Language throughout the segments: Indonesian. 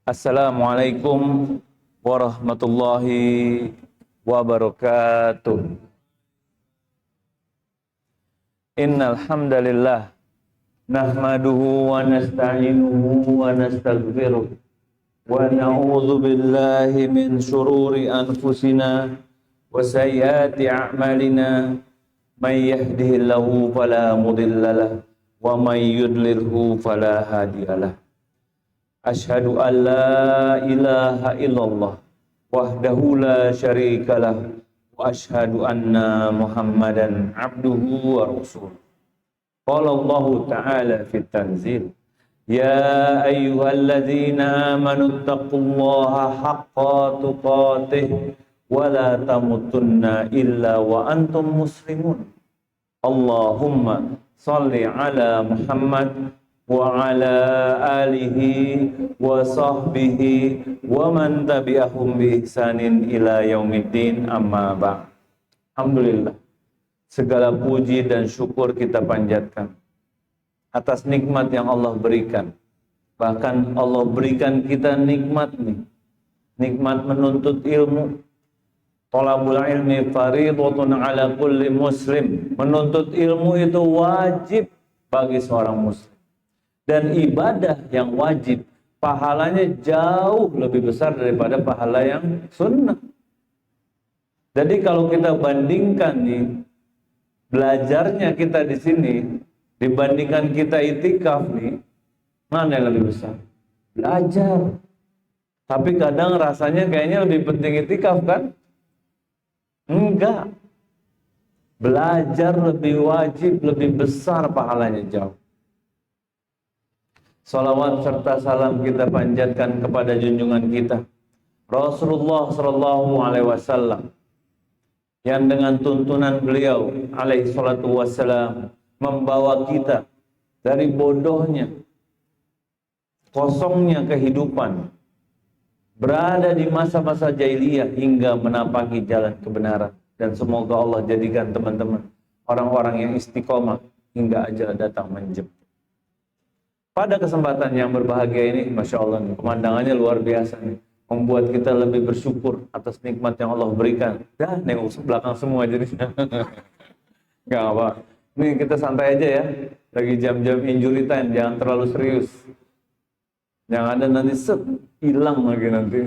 Assalamualaikum warahmatullahi wabarakatuh. Innal hamdalillah nahmaduhu wa nasta'inuhu wa nastaghfiruh wa na'udzu billahi min shururi anfusina wa sayyiati a'malina may yahdihillahu fala mudhillalah wa may yudlilhu fala hadiyalah. Asyhadu an la ilaha illallah wahdahu la syarikalah wa asyhadu anna Muhammadan abduhu wa rasuluh. Qala Allah ta'ala fit tanzil, ya ayyuhalladzina amanu taqullaha haqqa tuqatih wa la tamutunna illa wa antum muslimun. Allahumma salli ala Muhammad wa ala alihi wa sahbihi wa man tabi'ahum bi ihsanin ila yaumiddin, amma ba'd. Alhamdulillah, segala puji dan syukur kita panjatkan atas nikmat yang Allah berikan. Bahkan Allah berikan kita nikmat nih, nikmat menuntut ilmu. Thalabul ilmi fardhatun ala kulli muslim. Menuntut ilmu itu wajib bagi seorang muslim. Dan ibadah yang wajib, pahalanya jauh lebih besar daripada pahala yang sunnah. Jadi kalau kita bandingkan nih, belajarnya kita di sini, dibandingkan kita itikaf nih, mana yang lebih besar? Belajar. Tapi kadang rasanya kayaknya lebih penting itikaf kan? Enggak. Belajar lebih wajib, lebih besar pahalanya jauh. Salawat serta salam kita panjatkan kepada junjungan kita Rasulullah sallallahu alaihi wasallam, yang dengan tuntunan beliau alaihi salatu wassalam membawa kita dari bodohnya, kosongnya kehidupan, berada di masa-masa jahiliyah hingga menapaki jalan kebenaran. Dan semoga Allah jadikan teman-teman orang-orang yang istiqomah hingga ajal datang menjemput. Pada kesempatan yang berbahagia ini, Masya Allah, pemandangannya luar biasa nih, membuat kita lebih bersyukur atas nikmat yang Allah berikan. Dah, nengok belakang semua jadi. Gak apa. Nih kita santai aja ya, lagi jam-jam injury time, jangan terlalu serius. Yang ada nanti hilang lagi nanti.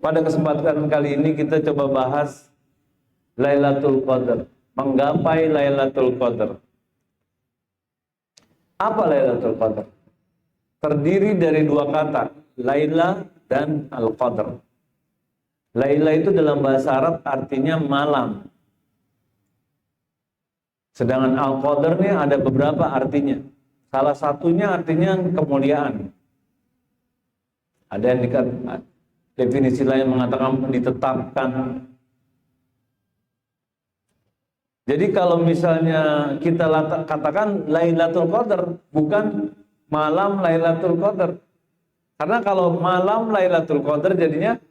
Pada kesempatan kali ini kita coba bahas Lailatul Qadar, menggapai Lailatul Qadar. Apa Lailatul Qadar? Terdiri dari dua kata, Laila dan Al-Qadar. Laila itu dalam bahasa Arab artinya malam. Sedangkan Al-Qadar ini ada beberapa artinya. Salah satunya artinya kemuliaan. Ada yang definisi lain mengatakan ditetapkan. Jadi kalau misalnya kita katakan Lailatul Qadar, bukan malam Lailatul Qadar. Karena kalau malam Lailatul Qadar jadinya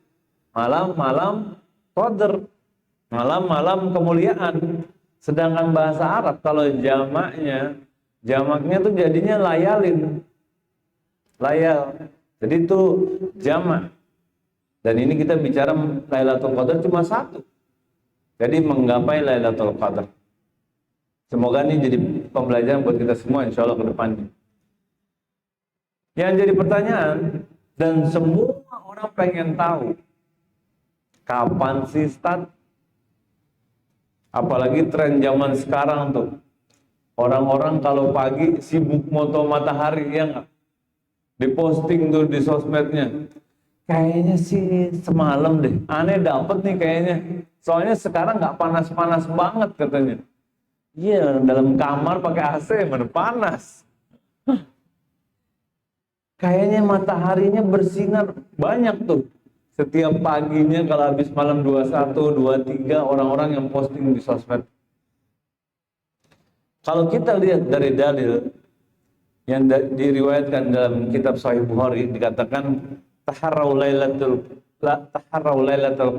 malam-malam Qadar, malam-malam kemuliaan. Sedangkan bahasa Arab kalau jamaknya tuh jadinya layalin. Layal. Jadi itu jamak. Dan ini kita bicara Lailatul Qadar cuma satu. Jadi menggapai Lailatul Qadar. Semoga ini jadi pembelajaran buat kita semua insya Allah ke depannya. Yang jadi pertanyaan, dan semua orang pengen tahu, kapan sih start? Apalagi tren zaman sekarang tuh. Orang-orang kalau pagi sibuk moto matahari, ya nggak? Diposting tuh di sosmednya. Kayaknya sih semalam deh, aneh dapet nih kayaknya. Soalnya sekarang nggak panas-panas banget katanya. Iya, dalam kamar pakai AC mana panas. Kayaknya mataharinya bersinar banyak tuh. Setiap paginya kalau habis malam 21, 23 orang-orang yang posting di sosmed. Kalau kita lihat dari dalil yang diriwayatkan dalam kitab Sahih Bukhari, dikatakan taharrau lailatul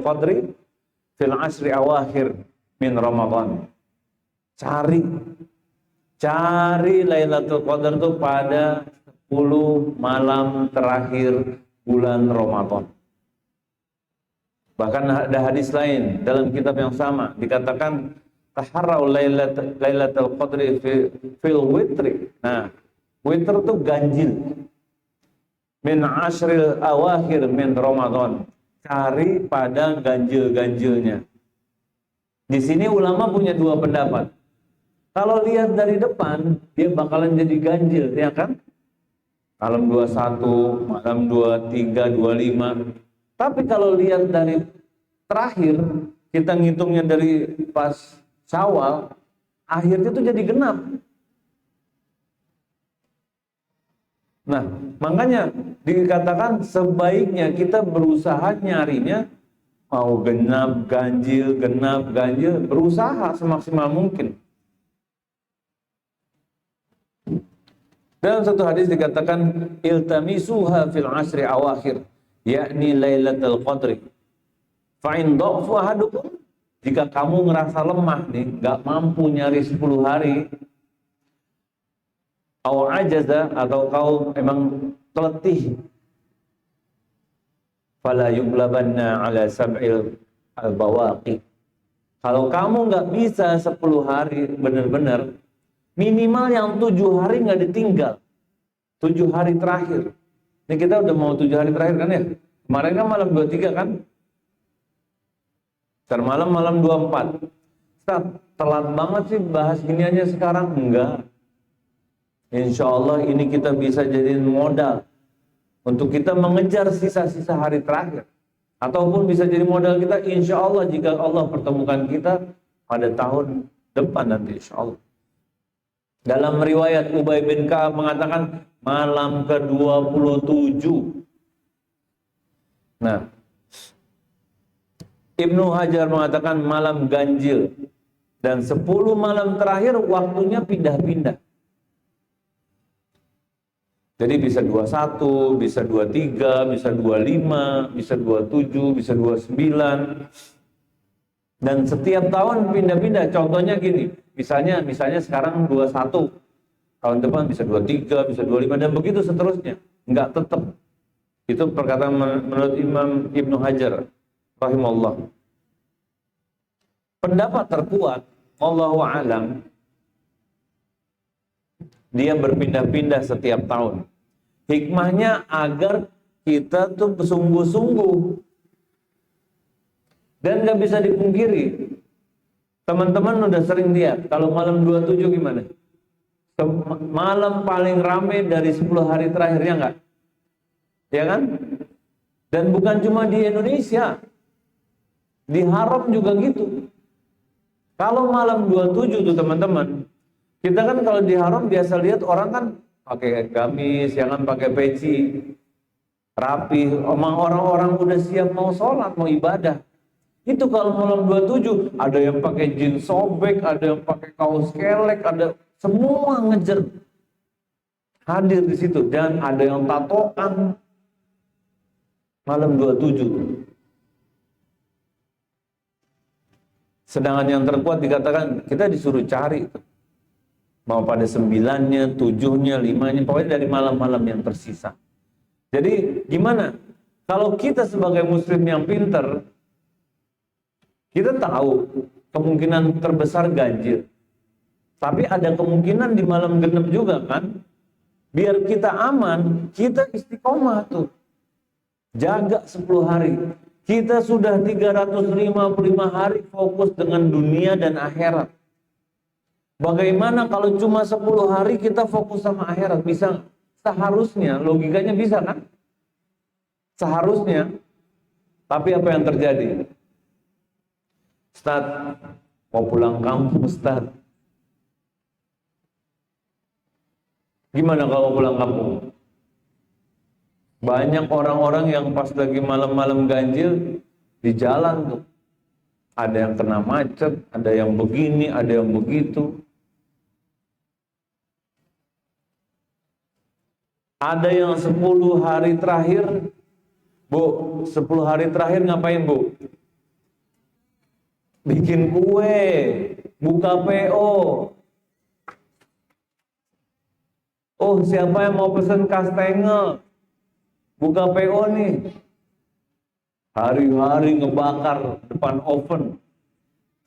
qadri fil asri awakhir min Ramadan. Cari Lailatul Qadar itu pada 10 malam terakhir bulan Ramadan. Bahkan ada hadis lain dalam kitab yang sama dikatakan taharrau lailatul qadri fil witri. Nah, witr itu ganjil. Min ashril awakhir min Ramadan. Cari pada ganjil-ganjilnya. Di sini ulama punya dua pendapat. Kalau lihat dari depan, dia bakalan jadi ganjil, ya kan? Malam 21, malam 23, 25. Tapi kalau lihat dari terakhir, kita ngitungnya dari pas Syawal, akhirnya itu jadi genap. Nah, makanya dikatakan sebaiknya kita berusaha nyarinya mau genap, ganjil, berusaha semaksimal mungkin. Dalam satu hadis dikatakan iltamisuha fil asri awakhir, yakni lailatul qadri. Fa in dha'fa ahadukum, jika kamu ngerasa lemah nih, enggak mampu nyari 10 hari, aw ajaza, atau kau emang letih, fala yuglabanna ala sab'il al-bawaqi. Kalau kamu nggak bisa 10 hari benar-benar, minimal yang 7 hari nggak ditinggal. 7 hari terakhir. Ini kita udah mau 7 hari terakhir kan ya? Kemarin kan malam 23 kan? Termalam malam 24. Ustaz, telat banget sih bahas gini aja sekarang. Enggak. Insya Allah ini kita bisa jadiin modal untuk kita mengejar sisa-sisa hari terakhir. Ataupun bisa jadi modal kita insya Allah jika Allah pertemukan kita pada tahun depan nanti insya Allah. Dalam riwayat Ubay bin Ka'ab mengatakan malam ke-27. Nah, Ibnu Hajar mengatakan malam ganjil. Dan 10 malam terakhir waktunya pindah-pindah. Jadi bisa 21, bisa 23, bisa 25, bisa 27, bisa 29. Dan setiap tahun pindah-pindah. Contohnya gini, misalnya sekarang 21, tahun depan bisa 23, bisa 25, dan begitu seterusnya. Enggak tetap. Itu perkataan menurut Imam Ibnu Hajar rahimahullah. Pendapat terkuat, Allahu a'lam, dia berpindah-pindah setiap tahun. Hikmahnya agar kita tuh bersungguh-sungguh. Dan nggak bisa dipungkiri. Teman-teman udah sering lihat, kalau malam 27 gimana? Malam paling rame dari 10 hari terakhirnya nggak? Ya kan? Dan bukan cuma di Indonesia. Di Haram juga gitu. Kalau malam 27 tuh teman-teman, kita kan kalau di Haram biasa lihat orang kan pakai gamis, ya kan, pakai peci, rapi, orang-orang udah siap mau sholat, mau ibadah. Itu kalau malam 27, ada yang pakai jeans sobek, ada yang pakai kaos kelek, ada semua ngejer hadir di situ, dan ada yang tatoan malam 27. Sedangkan yang terkuat dikatakan kita disuruh cari mau pada 9-nya, 7-nya, 5-nya, pokoknya dari malam-malam yang tersisa. Jadi gimana? Kalau kita sebagai muslim yang pinter, kita tahu kemungkinan terbesar ganjil. Tapi ada kemungkinan di malam genep juga kan? Biar kita aman, kita istiqomah tuh. Jaga 10 hari. Kita sudah 355 hari fokus dengan dunia dan akhirat. Bagaimana kalau cuma 10 hari kita fokus sama akhirat? Bisa, seharusnya, logikanya bisa kan? Seharusnya. Tapi apa yang terjadi? Ustaz, mau pulang kampung Ustaz. Gimana kalau pulang kampung? Banyak orang-orang yang pas lagi malam-malam ganjil di jalan tuh. Ada yang kena macet, ada yang begini, ada yang begitu. Ada yang 10 hari terakhir, Bu, 10 hari terakhir ngapain, Bu? Bikin kue, buka PO. Oh, siapa yang mau pesen kastengel? Buka PO nih. Hari-hari ngebakar depan oven.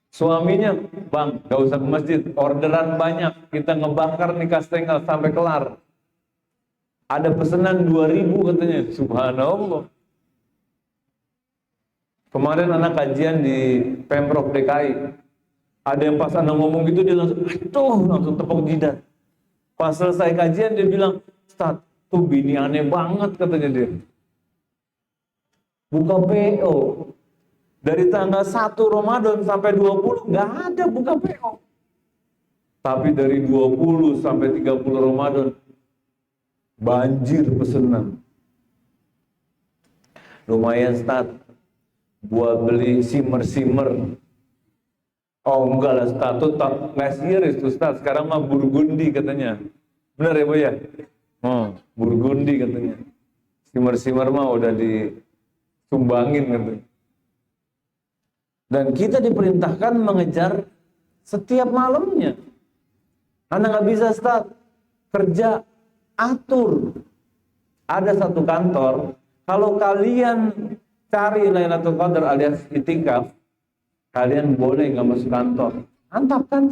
Suaminya, bang, gak usah ke masjid, orderan banyak, kita ngebakar nih kastengel sampai kelar. Ada pesanan 2.000 katanya, subhanallah. Kemarin anak kajian di Pemprov DKI, ada yang pas anak ngomong gitu dia langsung, langsung tepuk jidat. Pas selesai kajian dia bilang, Ustaz, tuh bini aneh banget katanya dia. Buka PO. Dari tanggal 1 Ramadan sampai 20 nggak ada buka PO. Tapi dari 20 sampai 30 Ramadan banjir pesanan. Lumayan Ustaz buat beli simmer. Oh enggak lah Ustaz, tuh nggak serius tuh Ustaz, sekarang mah Burgundi katanya. Benar ya Bu ya? Burgundi katanya. Simmer mah udah disumbangin katanya. Dan kita diperintahkan mengejar setiap malamnya. Anda nggak bisa start kerja, atur. Ada satu kantor, kalau kalian cari Lailatul Qadar alias itikaf, kalian boleh nggak masuk kantor. Mantap kan?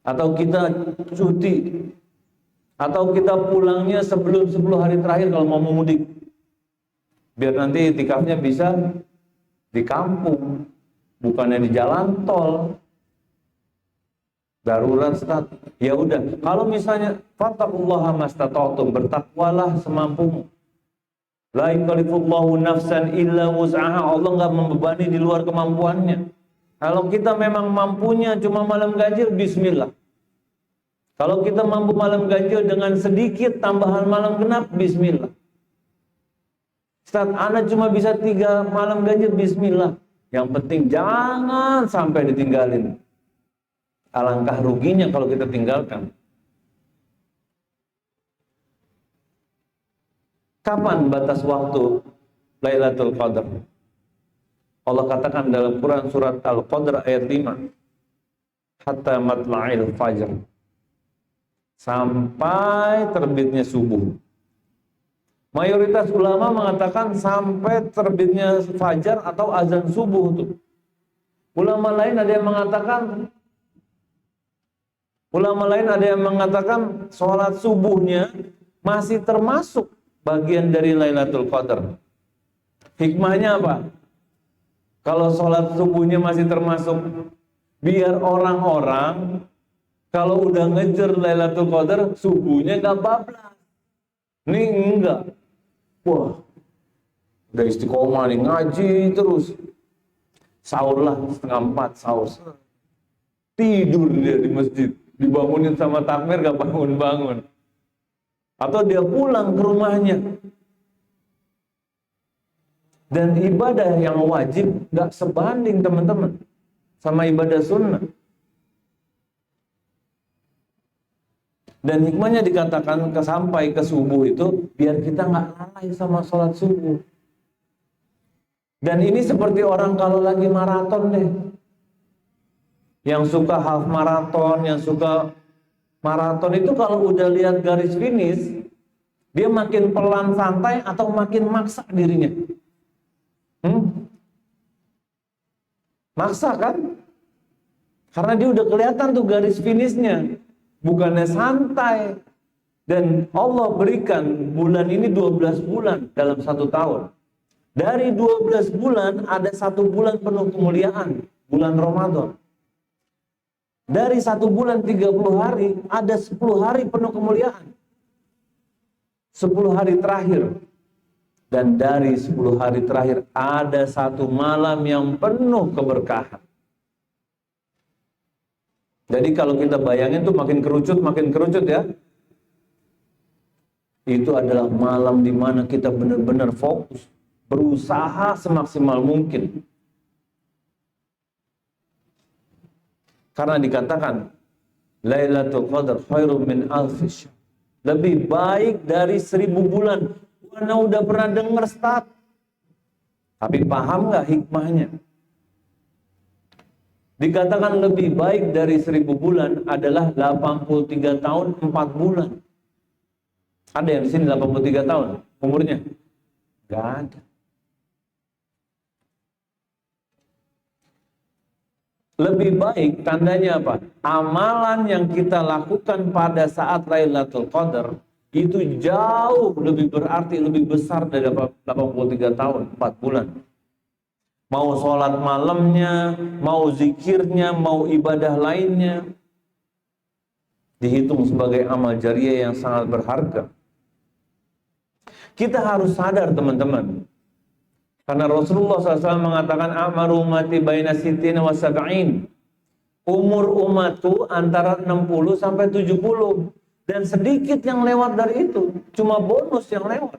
Atau kita cuti, atau kita pulangnya sebelum 10 hari terakhir kalau mau mudik. Biar nanti itikafnya bisa di kampung, bukannya di jalan tol. Darurat Ustaz. Ya udah, kalau misalnya fattaqullaha mastata'tum, bertakwalah semampumu. La yukallifullahu nafsan illa wus'aha. Allah enggak membebani di luar kemampuannya. Kalau kita memang mampunya cuma malam ganjil, bismillah. Kalau kita mampu malam ganjil dengan sedikit tambahan malam genap, bismillah. Ustaz, anak cuma bisa 3 malam ganjil, bismillah. Yang penting jangan sampai ditinggalin. Alangkah ruginya kalau kita tinggalkan. Kapan batas waktu Lailatul Qadar? Allah katakan dalam Quran surat Al-Qadr ayat 5. Hatta matla'il fajr. Sampai terbitnya subuh. Mayoritas ulama mengatakan sampai terbitnya fajar atau azan subuh tuh. Ulama lain ada yang mengatakan sholat subuhnya masih termasuk bagian dari Lailatul Qadar. Hikmahnya apa? Kalau sholat subuhnya masih termasuk, biar orang-orang kalau udah ngejar Lailatul Qadar subuhnya nggak bablas. Ini enggak. Wah, udah istiqomah nih, ngaji terus. Sahurlah 3:30 sahur. Tidur dia di masjid, dibangunin sama takmir gak bangun-bangun. Atau dia pulang ke rumahnya. Dan ibadah yang wajib gak sebanding teman-teman sama ibadah sunnah. Dan hikmahnya dikatakan sampai ke subuh itu biar kita nggak lalai sama sholat subuh. Dan ini seperti orang kalau lagi maraton deh. Yang suka half maraton, yang suka maraton itu kalau udah lihat garis finish, dia makin pelan santai atau makin maksa dirinya. Maksa kan? Karena dia udah kelihatan tuh garis finishnya. Bukannya santai. Dan Allah berikan bulan ini 12 bulan dalam 1 tahun. Dari 12 bulan ada 1 bulan penuh kemuliaan, bulan Ramadan. Dari 1 bulan 30 hari ada 10 hari penuh kemuliaan. 10 hari terakhir. Dan dari 10 hari terakhir ada 1 malam yang penuh keberkahan. Jadi kalau kita bayangin tuh makin kerucut ya. Itu adalah malam di mana kita benar-benar fokus, berusaha semaksimal mungkin. Karena dikatakan Lailatul Qadar khairum min alfi syahr. Lebih baik dari 1000 bulan. Mana udah pernah dengar stat. Tapi paham nggak hikmahnya? Dikatakan lebih baik dari 1000 bulan adalah 83 tahun 4 bulan. Ada yang di sini 83 tahun umurnya? Gak ada. Lebih baik tandanya apa? Amalan yang kita lakukan pada saat Lailatul Qadar itu jauh lebih berarti, lebih besar dari 83 tahun, 4 bulan. Mau sholat malamnya, mau zikirnya, mau ibadah lainnya, dihitung sebagai amal jariah yang sangat berharga. Kita harus sadar teman-teman, karena Rasulullah SAW mengatakan amaru ummati baina sittina wa sab'in. Umur umatku antara 60 sampai 70. Dan sedikit yang lewat dari itu, cuma bonus yang lewat.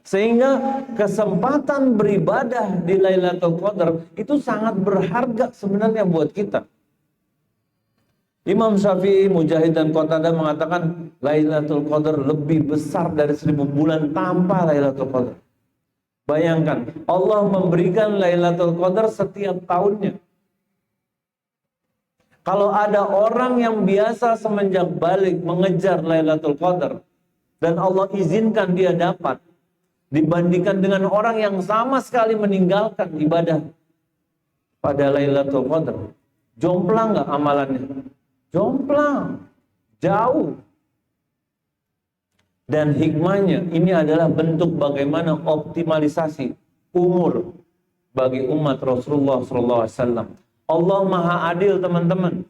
Sehingga kesempatan beribadah di Lailatul Qadar itu sangat berharga sebenarnya buat kita. Imam Syafi'i, Mujahid dan Qatadah mengatakan Lailatul Qadar lebih besar dari 1000 bulan tanpa Lailatul Qadar. Bayangkan, Allah memberikan Lailatul Qadar setiap tahunnya. Kalau ada orang yang biasa semenjak balik mengejar Lailatul Qadar dan Allah izinkan dia dapat, dibandingkan dengan orang yang sama sekali meninggalkan ibadah pada Lailatul Qadar, jomplang nggak amalannya? Jomplang, jauh. Dan hikmahnya ini adalah bentuk bagaimana optimalisasi umur bagi umat Rasulullah SAW. Allah Maha Adil teman-teman.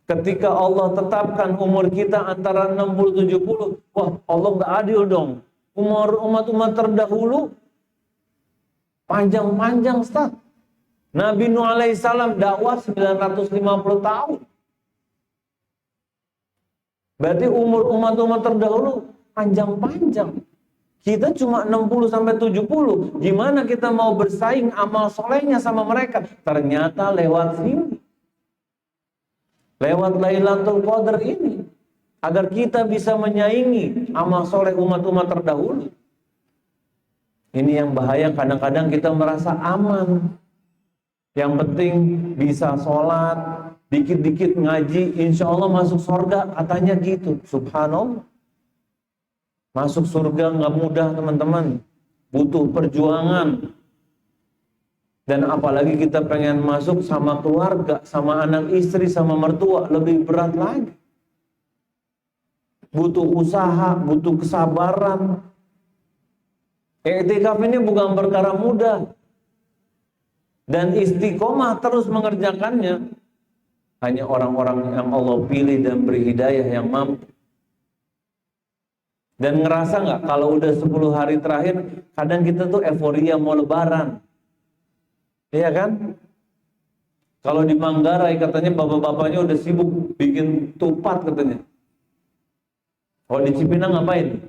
Ketika Allah tetapkan umur kita antara 60-70, wah Allah nggak adil dong. Umur umat-umat terdahulu panjang-panjang Ustaz. Nabi Nuh alaihissalam dakwah 950 tahun. Berarti umur umat-umat terdahulu panjang-panjang. Kita cuma 60 sampai 70. Gimana kita mau bersaing amal solehnya sama mereka? Ternyata lewat sini. Lewat Lailatul Qadar ini. Agar kita bisa menyaingi amal soleh umat-umat terdahulu. Ini yang bahaya, kadang-kadang kita merasa aman. Yang penting bisa sholat, dikit-dikit ngaji, insya Allah masuk surga, katanya gitu. Subhanallah. Masuk surga nggak mudah teman-teman, butuh perjuangan. Dan apalagi kita pengen masuk sama keluarga, sama anak istri, sama mertua, lebih berat lagi. Butuh usaha, butuh kesabaran. I'tikaf ini bukan perkara mudah. Dan istiqomah terus mengerjakannya hanya orang-orang yang Allah pilih dan beri hidayah yang mampu. Dan ngerasa nggak kalau udah 10 hari terakhir, kadang kita tuh euforia mau lebaran. Iya kan? Kalau di Manggarai katanya bapak-bapaknya udah sibuk bikin tupat katanya. Kalau di Cipinang ngapain?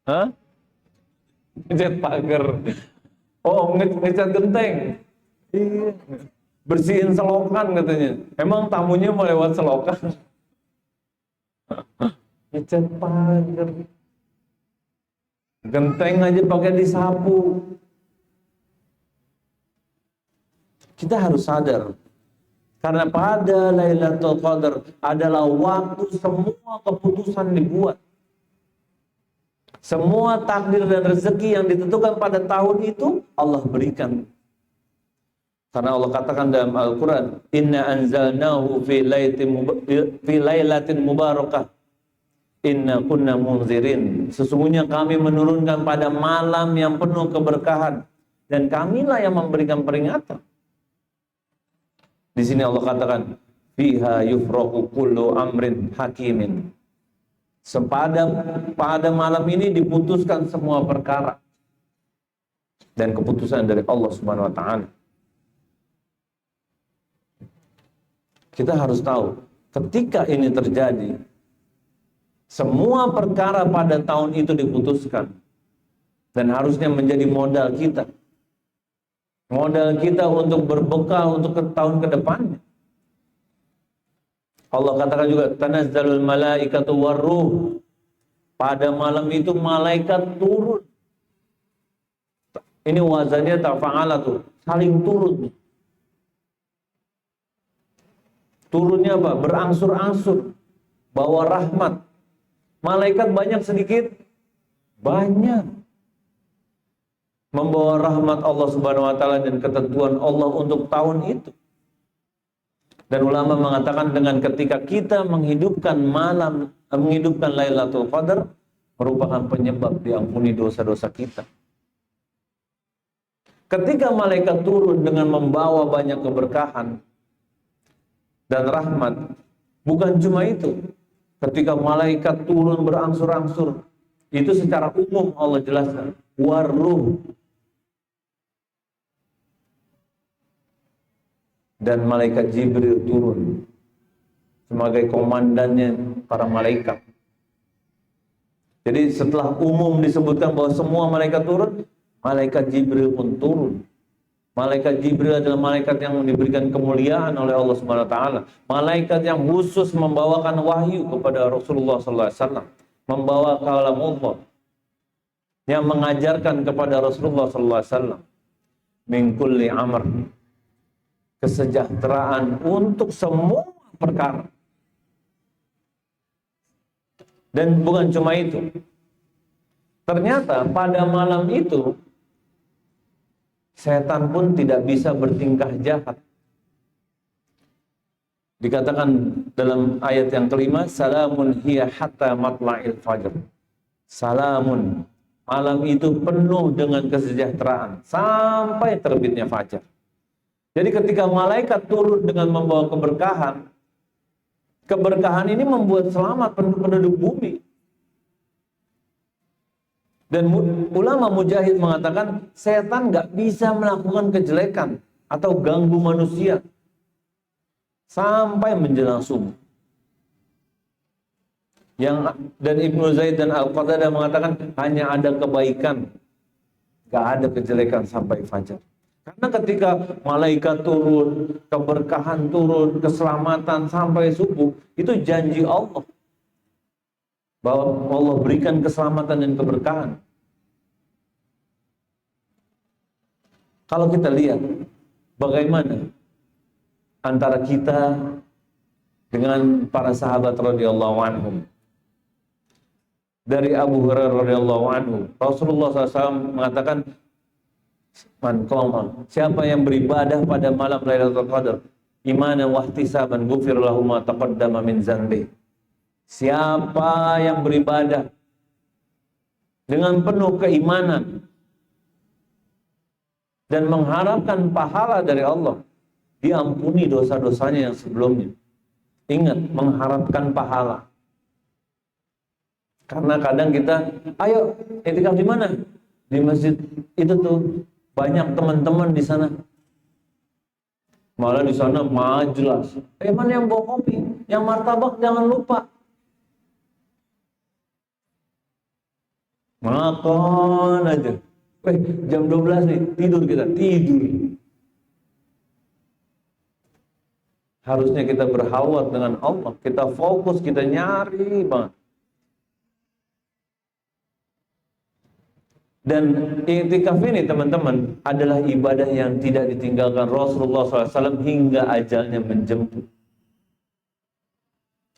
Hah? Ngecat pagar. Oh, ngecat genteng. Iya. Bersihin selokan katanya. Emang tamunya mau lewat selokan? Ngecat pagar. Genteng aja pakai disapu. Kita harus sadar. Karena pada Lailatul Qadar adalah waktu semua keputusan dibuat. Semua takdir dan rezeki yang ditentukan pada tahun itu Allah berikan. Karena Allah katakan dalam Al-Quran, Inna anzalnahu fi lailatin mubarakah. Inna kunna munzirin. Sesungguhnya kami menurunkan pada malam yang penuh keberkahan. Dan kamilah yang memberikan peringatan. Di sini Allah katakan, Fiha yufraqu kullu amrin hakimin. Pada malam ini diputuskan semua perkara dan keputusan dari Allah Subhanahu wa taala. Kita harus tahu, ketika ini terjadi, semua perkara pada tahun itu diputuskan dan harusnya menjadi modal kita. Modal kita untuk berbekal untuk tahun ke depannya. Allah katakan juga tanazzalul malaikatu warruh. Pada malam itu malaikat turun. Ini wazannya tafa'ala tuh, saling turun. Turunnya apa? Berangsur-angsur, bawa rahmat. Malaikat banyak sedikit? Banyak. Membawa rahmat Allah Subhanahu wa taala dan ketentuan Allah untuk tahun itu. Dan ulama mengatakan dengan ketika kita menghidupkan Lailatul Qadar merupakan penyebab diampuni dosa-dosa kita. Ketika malaikat turun dengan membawa banyak keberkahan dan rahmat, bukan cuma itu. Ketika malaikat turun berangsur-angsur, itu secara umum Allah jelaskan, waruh. Dan malaikat Jibril turun sebagai komandannya para malaikat. Jadi setelah umum disebutkan bahwa semua malaikat turun, malaikat Jibril pun turun. Malaikat Jibril adalah malaikat yang diberikan kemuliaan oleh Allah Subhanahu wa taala. Malaikat yang khusus membawakan wahyu kepada Rasulullah sallallahu alaihi wasallam, membawa kalam Allah, yang mengajarkan kepada Rasulullah sallallahu alaihi wasallam min kulli amr, kesejahteraan untuk semua perkara. Dan bukan cuma itu. Ternyata pada malam itu setan pun tidak bisa bertingkah jahat. Dikatakan dalam ayat yang kelima, salamun hiya hatta matla'il fajr. Salamun, malam itu penuh dengan kesejahteraan sampai terbitnya fajar. Jadi ketika malaikat turun dengan membawa keberkahan, keberkahan ini membuat selamat penduduk bumi. Dan ulama mujahid mengatakan setan nggak bisa melakukan kejelekan atau ganggu manusia sampai menjelang subuh. Dan Ibnu Zaid dan Al-Qatadah mengatakan hanya ada kebaikan, nggak ada kejelekan sampai fajar. Karena ketika malaikat turun, keberkahan turun, keselamatan sampai subuh, itu janji Allah. Bahwa Allah berikan keselamatan dan keberkahan. Kalau kita lihat bagaimana antara kita dengan para sahabat radhiyallahu anhum. Dari Abu Hurairah radhiyallahu anhu, Rasulullah SAW mengatakan, man qama, siapa yang beribadah pada malam Lailatul Qadar imanan wa ihtisaban ghufir lahu ma taqaddama min dzanbi. Siapa yang beribadah dengan penuh keimanan dan mengharapkan pahala dari Allah, diampuni dosa-dosanya yang sebelumnya. Ingat, mengharapkan pahala. Karena kadang kita, ayo iktikaf di mana? Di masjid itu tuh. Banyak teman-teman di sana. Malah di sana majelis. Mana yang bawa kopi? Yang martabak jangan lupa. Makan aja. Jam 12 nih, tidur kita. Tidur. Harusnya kita berkhawat dengan Allah. Kita fokus, kita nyari banget. Dan i'tikaf ini teman-teman adalah ibadah yang tidak ditinggalkan Rasulullah SAW hingga ajalnya menjemput.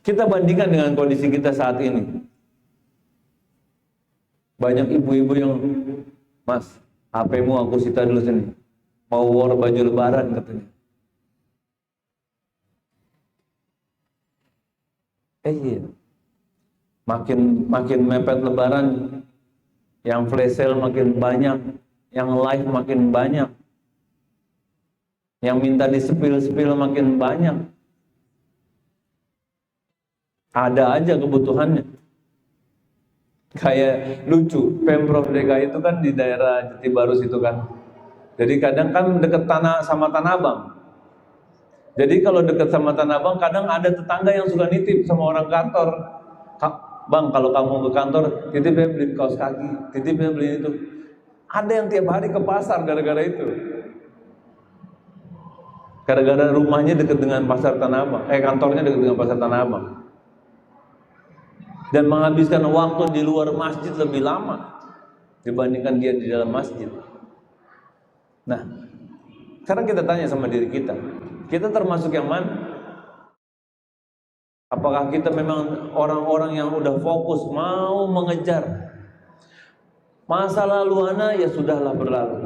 Kita bandingkan dengan kondisi kita saat ini. Banyak ibu-ibu yang, Mas, HP-mu aku sita dulu sini. Mau war baju lebaran katanya. Iya. Makin mepet lebaran, yang flash sale makin banyak, yang live makin banyak, yang minta di-spill makin banyak. Ada aja kebutuhannya. Kayak lucu, Pemprov DKI itu kan di daerah Jatibarus itu kan. Jadi kadang kan deket sama Tanah Abang. Jadi kalau deket sama Tanah Abang, kadang ada tetangga yang suka nitip sama orang kantor. Bang, kalau kamu ke kantor, titipnya beli kaos kaki, titipnya beli itu. Ada yang tiap hari ke pasar gara-gara itu. Gara-gara rumahnya dekat dengan pasar Tanah Abang, kantornya dekat dengan pasar Tanah Abang. Dan menghabiskan waktu di luar masjid lebih lama dibandingkan dia di dalam masjid. Nah, sekarang kita tanya sama diri kita termasuk yang mana? Apakah kita memang orang-orang yang udah fokus mau mengejar masa lalu ana ya sudahlah berlalu,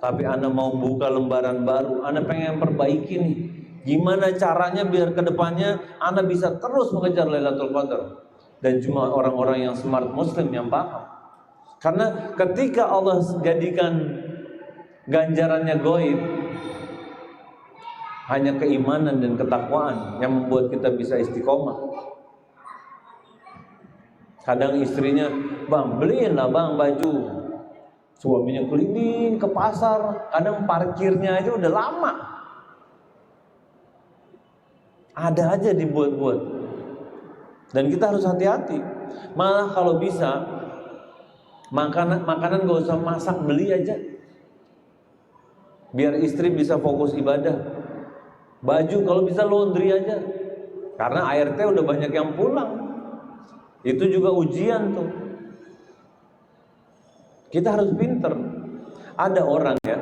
tapi ana mau buka lembaran baru, ana pengen perbaiki nih. Gimana caranya biar kedepannya ana bisa terus mengejar Lailatul Qadar? Dan cuma orang-orang yang smart muslim yang paham. Karena ketika Allah jadikan ganjarannya gaib, hanya keimanan dan ketakwaan yang membuat kita bisa istiqomah. Kadang istrinya, bang beliin lah bang baju. Suaminya keliling ke pasar, kadang parkirnya aja udah lama. Ada aja dibuat-buat. Dan kita harus hati-hati. Malah kalau bisa, makanan gak usah masak, beli aja. Biar istri bisa fokus ibadah. Baju kalau bisa laundry aja. Karena ART udah banyak yang pulang. Itu juga ujian tuh. Kita harus pinter. Ada orang ya,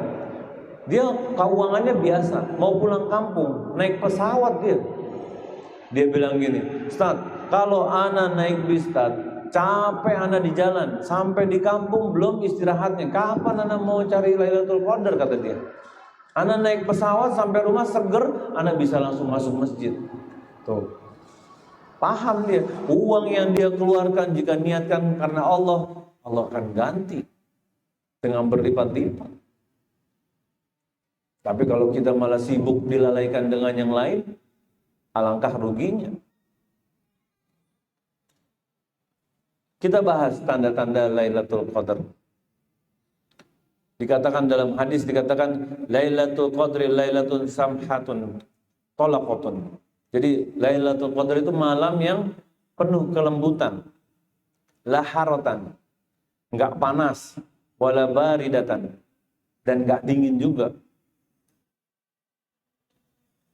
dia keuangannya biasa, mau pulang kampung, naik pesawat dia. Dia bilang gini, Ustaz, kalau ana naik bis, Ustaz, capek ana di jalan, sampai di kampung belum istirahatnya. Kapan ana mau cari Lailatul Qadar, kata dia. Ana naik pesawat sampai rumah seger, ana bisa langsung masuk masjid. Tuh. Paham dia, uang yang dia keluarkan jika niatkan karena Allah, Allah akan ganti dengan berlipat-lipat. Tapi kalau kita malah sibuk dilalaikan dengan yang lain, alangkah ruginya. Kita bahas tanda-tanda Lailatul Qadar. Dikatakan dalam hadis, dikatakan Lailatul Qadri Lailatun Samhatun Tolaqotun. Jadi Lailatul Qadar itu malam yang penuh kelembutan, laharatan, enggak panas, wala baridatan, dan enggak dingin juga.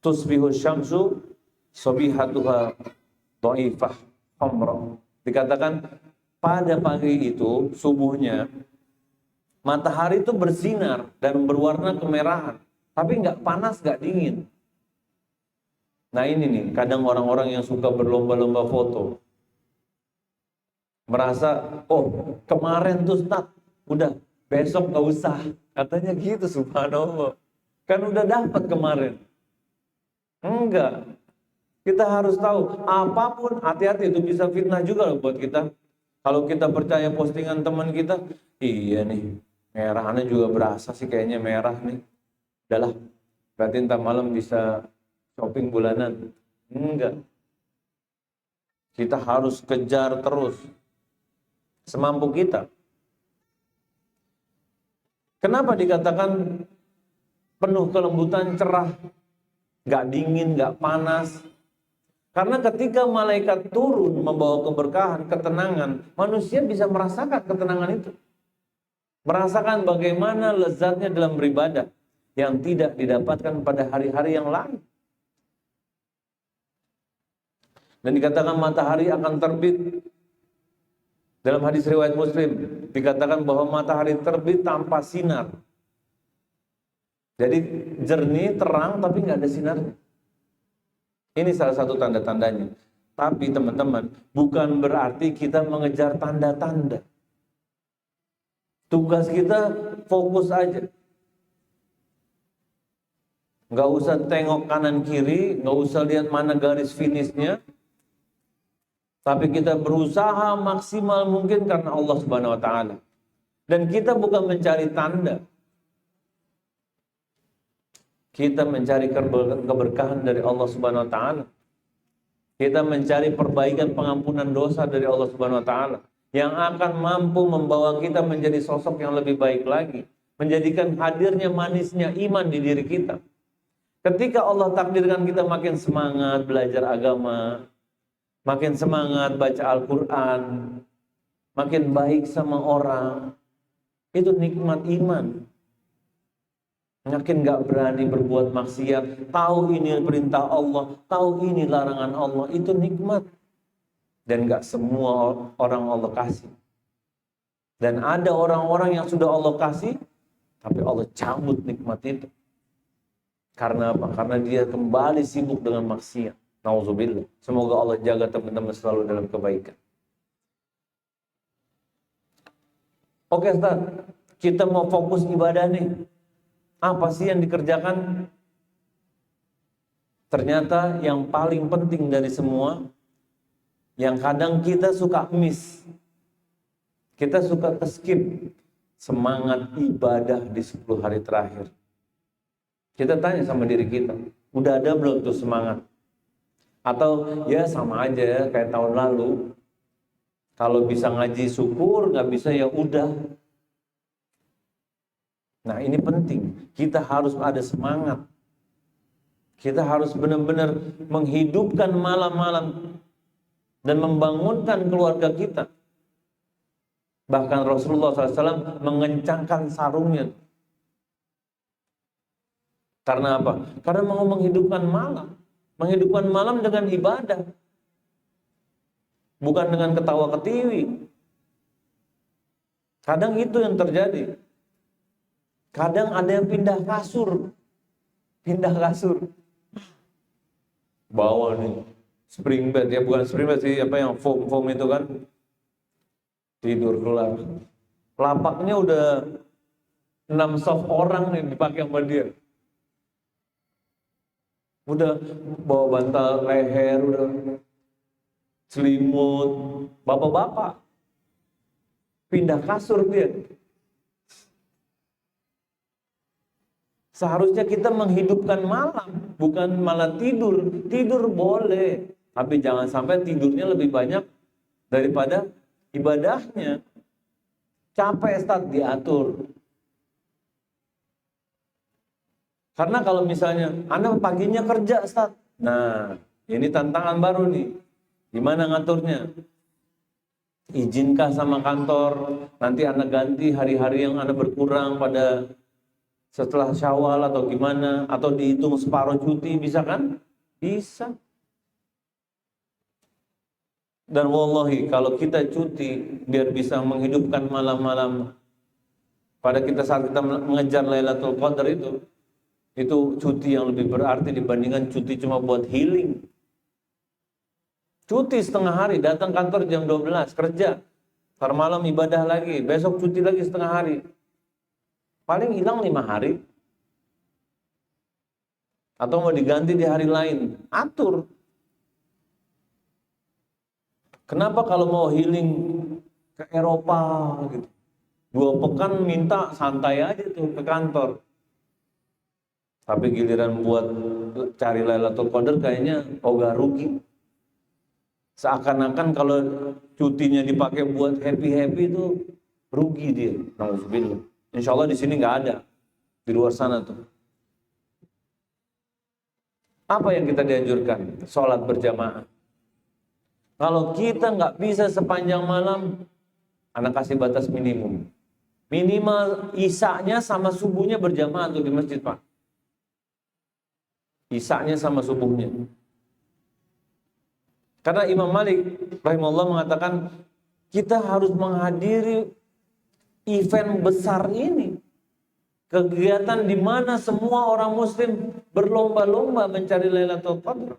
Tusbihu syamsu sobihatuha dhaifah hamra. Dikatakan pada pagi itu, subuhnya, matahari itu bersinar dan berwarna kemerahan, tapi nggak panas, nggak dingin. Nah ini nih, kadang orang-orang yang suka berlomba-lomba foto, merasa, oh kemarin tuh Ustaz, udah besok nggak usah, katanya gitu, subhanallah. Kan udah dapat kemarin. Enggak. Kita harus tahu, apapun hati-hati, itu bisa fitnah juga loh buat kita. Kalau kita percaya postingan teman kita, iya nih, merahnya juga berasa sih kayaknya merah nih. Udahlah, berarti ntar malam bisa shopping bulanan. Enggak. Kita harus kejar terus, semampu kita. Kenapa dikatakan penuh kelembutan, cerah, nggak dingin, nggak panas? Karena ketika malaikat turun membawa keberkahan, ketenangan, manusia bisa merasakan ketenangan itu. Merasakan bagaimana lezatnya dalam beribadah yang tidak didapatkan pada hari-hari yang lain. Dan dikatakan matahari akan terbit. Dalam hadis riwayat Muslim, dikatakan bahwa matahari terbit tanpa sinar. Jadi jernih, terang, tapi nggak ada sinarnya. Ini salah satu tanda-tandanya. Tapi teman-teman, bukan berarti kita mengejar tanda-tanda. Tugas kita fokus aja. Nggak usah tengok kanan kiri, nggak usah lihat mana garis finishnya. Tapi kita berusaha maksimal mungkin karena Allah Subhanahu wa taala. Dan kita bukan mencari tanda. Kita mencari keberkahan dari Allah Subhanahu wa taala. Kita mencari perbaikan pengampunan dosa dari Allah Subhanahu wa taala yang akan mampu membawa kita menjadi sosok yang lebih baik lagi, menjadikan hadirnya manisnya iman di diri kita. Ketika Allah takdirkan kita makin semangat belajar agama, makin semangat baca Al-Qur'an, makin baik sama orang, itu nikmat iman. Makin gak berani berbuat maksiat, tahu ini perintah Allah, tahu ini larangan Allah, itu nikmat. Dan gak semua orang Allah kasih. Dan ada orang-orang yang sudah Allah kasih, Tapi Allah cabut nikmat itu. Karena apa? Karena dia kembali sibuk dengan maksiat. Nauzubillah. Semoga Allah jaga teman-teman selalu dalam kebaikan. Oke Ustaz, kita mau fokus ibadah nih. Apa sih yang dikerjakan? Ternyata yang paling penting dari semua, yang kadang kita suka miss, kita suka skip, semangat ibadah di 10 hari terakhir. Kita tanya sama diri kita, udah ada belum tuh semangat? Atau ya sama aja ya, kayak tahun lalu. Kalau bisa ngaji syukur, nggak bisa ya udah. Nah ini penting, kita harus ada semangat. Kita harus benar-benar menghidupkan malam-malam dan membangunkan keluarga kita. Bahkan Rasulullah SAW mengencangkan sarungnya. Karena apa? Karena mau menghidupkan malam. Menghidupkan malam dengan ibadah. Bukan dengan ketawa ketiwi. Kadang itu yang terjadi. Kadang ada yang pindah kasur. Pindah kasur. Bawa nih spring bed, ya bukan spring bed sih, apa yang foam itu kan. Tidur kelar. Lapaknya udah 6 soft orang nih dipakai sama dia. Udah bawa bantal leher, udah selimut, bapak-bapak pindah kasur dia. Seharusnya kita menghidupkan malam, bukan malah tidur. Tidur boleh, tapi jangan sampai tidurnya lebih banyak daripada ibadahnya. Capek Ustaz, diatur. Karena kalau misalnya Anda paginya kerja Ustaz, nah ini tantangan baru nih. Gimana ngaturnya? Izinkah sama kantor, nanti Anda ganti hari-hari yang Anda berkurang pada setelah Syawal atau gimana, atau dihitung separuh cuti, bisa kan? Bisa. Dan wallahi kalau kita cuti biar bisa menghidupkan malam-malam pada kita saat kita mengejar Lailatul Qadar itu cuti yang lebih berarti dibandingkan cuti cuma buat healing. Cuti setengah hari, datang kantor jam 12, kerja. Ntar malam ibadah lagi, besok cuti lagi setengah hari. Paling hilang 5 hari. Atau mau diganti di hari lain, atur. Kenapa kalau mau healing ke Eropa gitu, 2 pekan minta santai aja tuh ke kantor. Tapi giliran buat cari Lailatul Qadar kayaknya ogah rugi. Seakan-akan kalau cutinya dipakai buat happy-happy itu rugi dia. Nauzubillah. Insya Allah di sini nggak ada, di luar sana tuh. Apa yang kita dianjurkan? Sholat berjamaah. Kalau kita nggak bisa sepanjang malam, anak kasih batas minimum. Minimal isanya sama subuhnya berjamaah tuh di masjid Pak. Isanya sama subuhnya. Karena Imam Malik rahimahullah mengatakan kita harus menghadiri event besar ini. Kegiatan di mana semua orang muslim berlomba-lomba mencari Lailatul Qadar.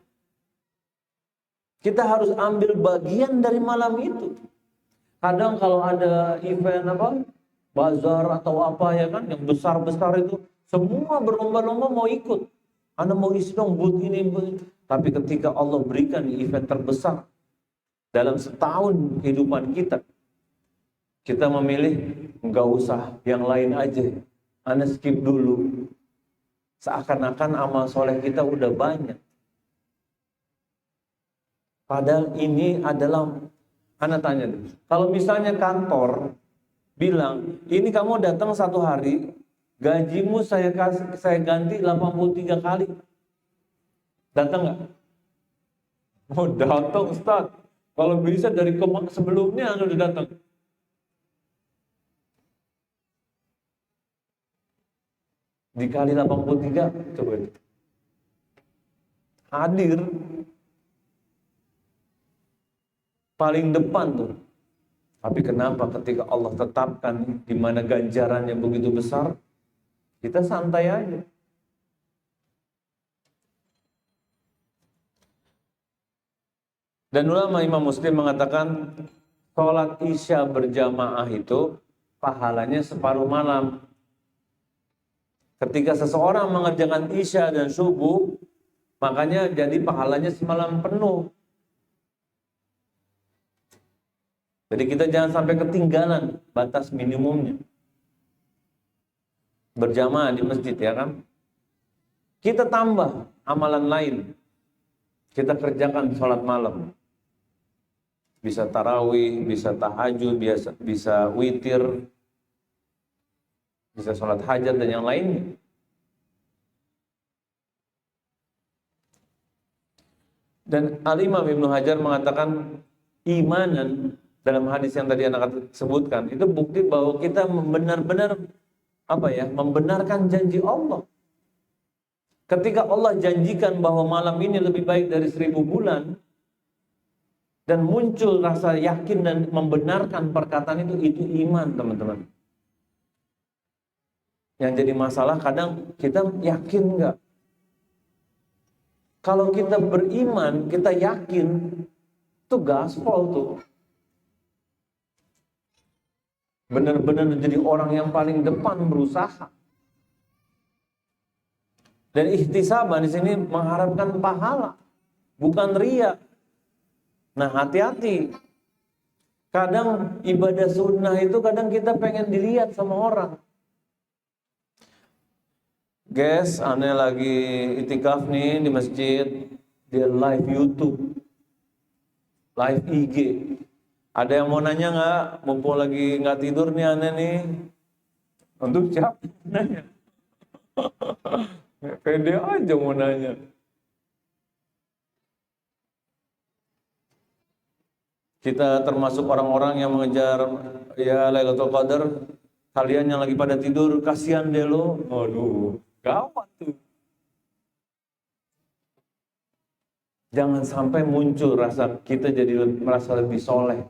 Kita harus ambil bagian dari malam itu. Kadang kalau ada event bazar atau apa ya kan, yang besar-besar itu, semua berlomba-lomba mau ikut. Anda mau isi dong booth ini, booth. Tapi ketika Allah berikan event terbesar dalam setahun kehidupan kita, kita memilih nggak usah, yang lain aja. Anda skip dulu. Seakan-akan amal soleh kita udah banyak. Padahal ini adalah, Anda tanya dulu, kalau misalnya kantor bilang, ini kamu datang 1 hari, gajimu saya ganti 83 kali. Datang nggak? Oh datang Ustaz. Kalau bisa dari sebelumnya Anda udah datang. Dikali 83, coba. Hadir. Paling depan tuh. Tapi kenapa ketika Allah tetapkan di mana ganjarannya begitu besar, Kita santai aja. Dan ulama Imam Muslim mengatakan sholat isya berjamaah itu pahalanya separuh malam. Ketika seseorang mengerjakan isya dan subuh, makanya jadi pahalanya semalam penuh. Jadi kita jangan sampai ketinggalan batas minimumnya. Berjamaah di masjid, ya kan? Kita tambah amalan lain. Kita kerjakan sholat malam. Bisa tarawih, bisa tahajud, bisa witir, bisa sholat hajat dan yang lainnya. Dan Al-Imam Ibnu Hajar mengatakan imanan dalam hadis yang tadi anak sebutkan itu bukti bahwa kita benar-benar membenarkan janji Allah. Ketika Allah janjikan bahwa malam ini lebih baik dari 1000 bulan, dan muncul rasa yakin dan membenarkan perkataan itu iman, teman-teman. Yang jadi masalah kadang kita yakin enggak? Kalau kita beriman, kita yakin, itu gaspol tuh. Benar-benar jadi orang yang paling depan berusaha. Dan ihtisaban di sini mengharapkan pahala, bukan riya. Nah, hati-hati. Kadang ibadah sunnah itu kadang kita pengen dilihat sama orang. Guys, aneh lagi itikaf nih di masjid, dia live YouTube, live IG. Ada yang mau nanya nggak? Mumpung lagi nggak tidur nih aneh nih. Untuk siapa nanya? Pede aja mau nanya. Kita termasuk orang-orang yang mengejar ya Lailatul Qadar. Kalian yang lagi pada tidur, kasihan deh lo. Aduh, gawat tuh. Jangan sampai muncul rasa kita jadi merasa lebih soleh,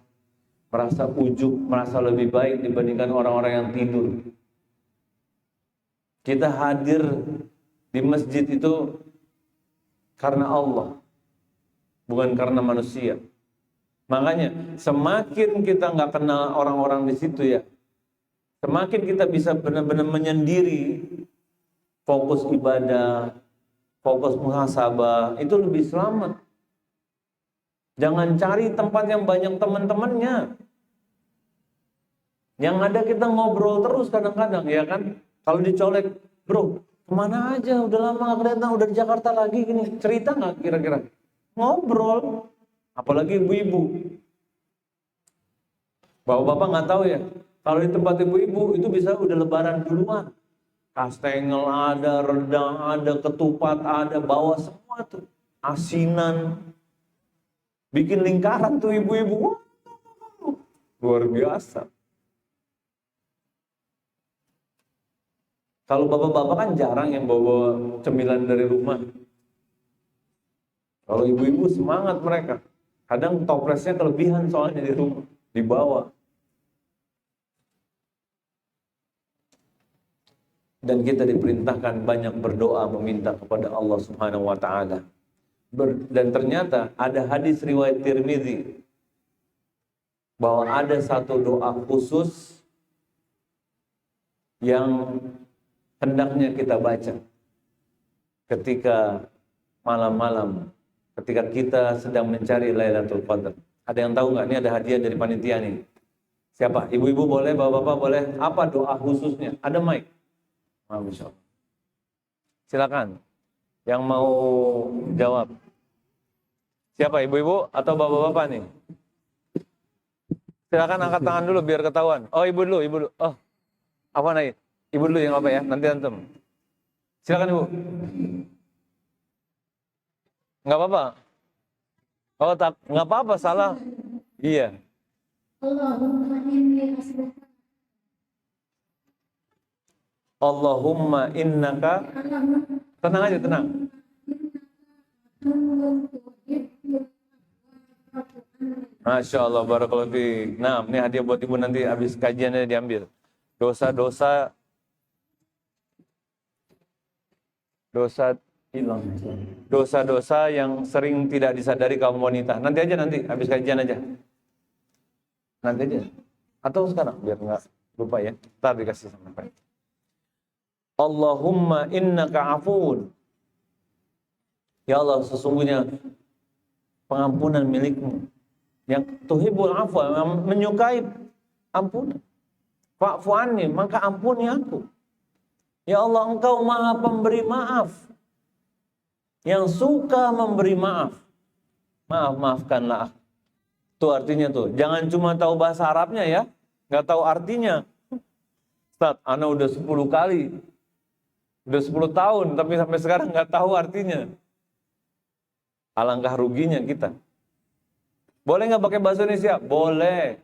merasa ujub, merasa lebih baik dibandingkan orang-orang yang tidur. Kita hadir di masjid itu karena Allah, bukan karena manusia. Makanya semakin kita nggak kenal orang-orang di situ ya, semakin kita bisa benar-benar menyendiri, fokus ibadah, fokus muhasabah, itu lebih selamat. Jangan cari tempat yang banyak teman-temannya. Yang ada kita ngobrol terus kadang-kadang, ya kan? Kalau dicolek, bro, kemana aja? Udah lama nggak kelihatan, udah di Jakarta lagi gini. Cerita nggak kira-kira? Ngobrol. Apalagi ibu-ibu. Bapak-bapak nggak tahu ya, kalau di tempat ibu-ibu itu bisa udah lebaran duluan. Kastengel ada, rendang ada, ketupat ada, bawa semua tuh. Asinan. Bikin lingkaran tuh ibu-ibu. Luar biasa. Kalau bapak-bapak kan jarang yang bawa cemilan dari rumah. Kalau ibu-ibu semangat mereka. Kadang toplesnya kelebihan soalnya di rumah, dibawa. Dan kita diperintahkan banyak berdoa meminta kepada Allah Subhanahu wa taala. Dan ternyata ada hadis riwayat Tirmidzi bahwa ada satu doa khusus yang hendaknya kita baca ketika malam-malam, ketika kita sedang mencari Lailatul Qadar. Ada yang tahu nggak? Ini ada hadiah dari panitia nih. Siapa? Ibu-ibu boleh, bapak-bapak boleh. Apa doa khususnya? Ada mic. Masya Allah. Silakan. Yang mau jawab. Siapa? Ibu-ibu atau bapak-bapak nih? Silakan angkat tangan dulu biar ketahuan. Oh, ibu dulu, ibu dulu. Oh, apa nih? Ibu dulu yang apa ya? Nanti antum. Silakan ibu. Nggak apa-apa. Oh, tak, nggak apa-apa, salah. Iya. Allahumma innaka. Tenang aja, tenang. Masya Allah, barakallahu fiik. Nah, ini hadiah buat ibu nanti habis kajiannya diambil. Dosa-dosa Dosa hilang. Dosa-dosa yang sering tidak disadari kaum wanita. Nanti habis kajian aja. Nanti aja. Atau sekarang biar nggak lupa ya. Ntar dikasih sampai. Allahumma innaka afuun. Ya Allah, sesungguhnya pengampunan milikmu. Yang tuhibbul afwa, menyukai ampunan. Fa'fu anni, maka ampuni aku. Ya Allah, engkau maha pemberi maaf. Yang suka memberi maaf. Maafkanlah aku. Itu artinya tuh. Jangan cuma tahu bahasa Arabnya ya. Nggak tahu artinya. Ustaz, ana udah 10 kali. Udah 10 tahun, tapi sampai sekarang nggak tahu artinya. Alangkah ruginya kita. Boleh nggak pakai bahasa Indonesia? Boleh.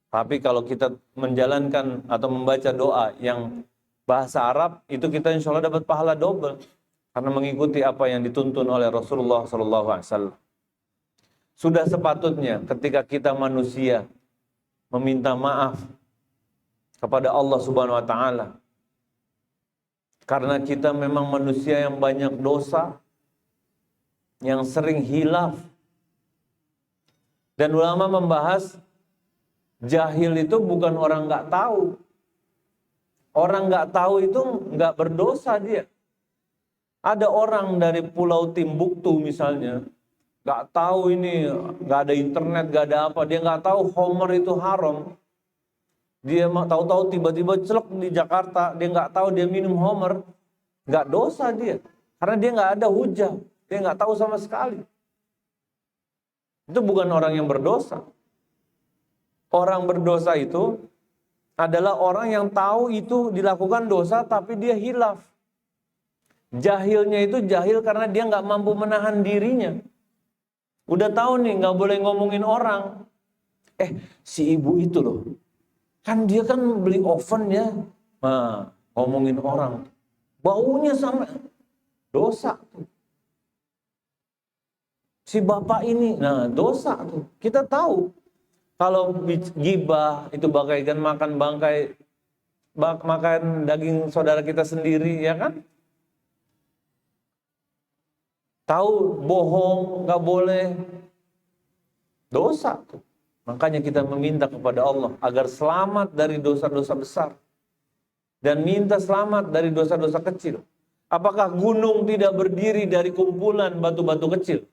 Tapi kalau kita menjalankan atau membaca doa yang bahasa Arab, itu kita insya Allah dapat pahala double. Karena mengikuti apa yang dituntun oleh Rasulullah SAW. Sudah sepatutnya ketika kita manusia meminta maaf kepada Allah Subhanahu Wa Taala. Karena kita memang manusia yang banyak dosa, yang sering hilaf. Dan ulama membahas jahil itu bukan orang nggak tahu. Orang nggak tahu itu nggak berdosa dia. Ada orang dari Pulau Timbuktu misalnya, nggak tahu ini, nggak ada internet, nggak ada apa, dia nggak tahu Homer itu haram. Dia tahu-tahu tiba-tiba celek di Jakarta, dia nggak tahu dia minum Homer, nggak dosa dia, karena dia nggak ada hujah, dia nggak tahu sama sekali. Itu bukan orang yang berdosa. Orang berdosa itu adalah orang yang tahu itu dilakukan dosa, tapi dia hilaf. Jahilnya itu jahil karena dia nggak mampu menahan dirinya. Udah tahu nih nggak boleh ngomongin orang. Si ibu itu loh, kan dia kan beli oven ya. Nah, ngomongin orang, baunya sama, dosa tuh. Si bapak ini, nah dosa tuh. Kita tahu kalau gibah itu bagaikan makan bangkai, makan daging saudara kita sendiri, ya kan? Tahu bohong nggak boleh, dosa tuh. Makanya kita meminta kepada Allah agar selamat dari dosa-dosa besar dan minta selamat dari dosa-dosa kecil. Apakah gunung tidak berdiri dari kumpulan batu-batu kecil?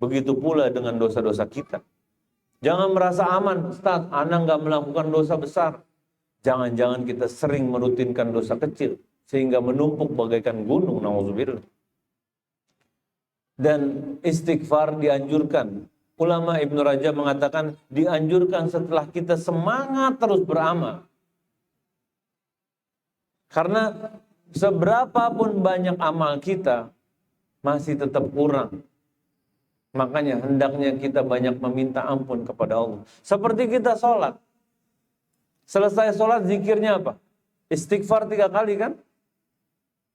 Begitu pula dengan dosa-dosa kita. Jangan merasa aman, Ustaz, ana nggak melakukan dosa besar. Jangan-jangan kita sering merutinkan dosa kecil sehingga menumpuk bagaikan gunung, nauzubillah. Dan istighfar dianjurkan. Ulama Ibnu Rajab mengatakan dianjurkan setelah kita semangat terus beramal. Karena seberapapun banyak amal kita masih tetap kurang. Makanya hendaknya kita banyak meminta ampun kepada Allah. Seperti kita sholat. Selesai sholat zikirnya apa? Istighfar 3 kali kan?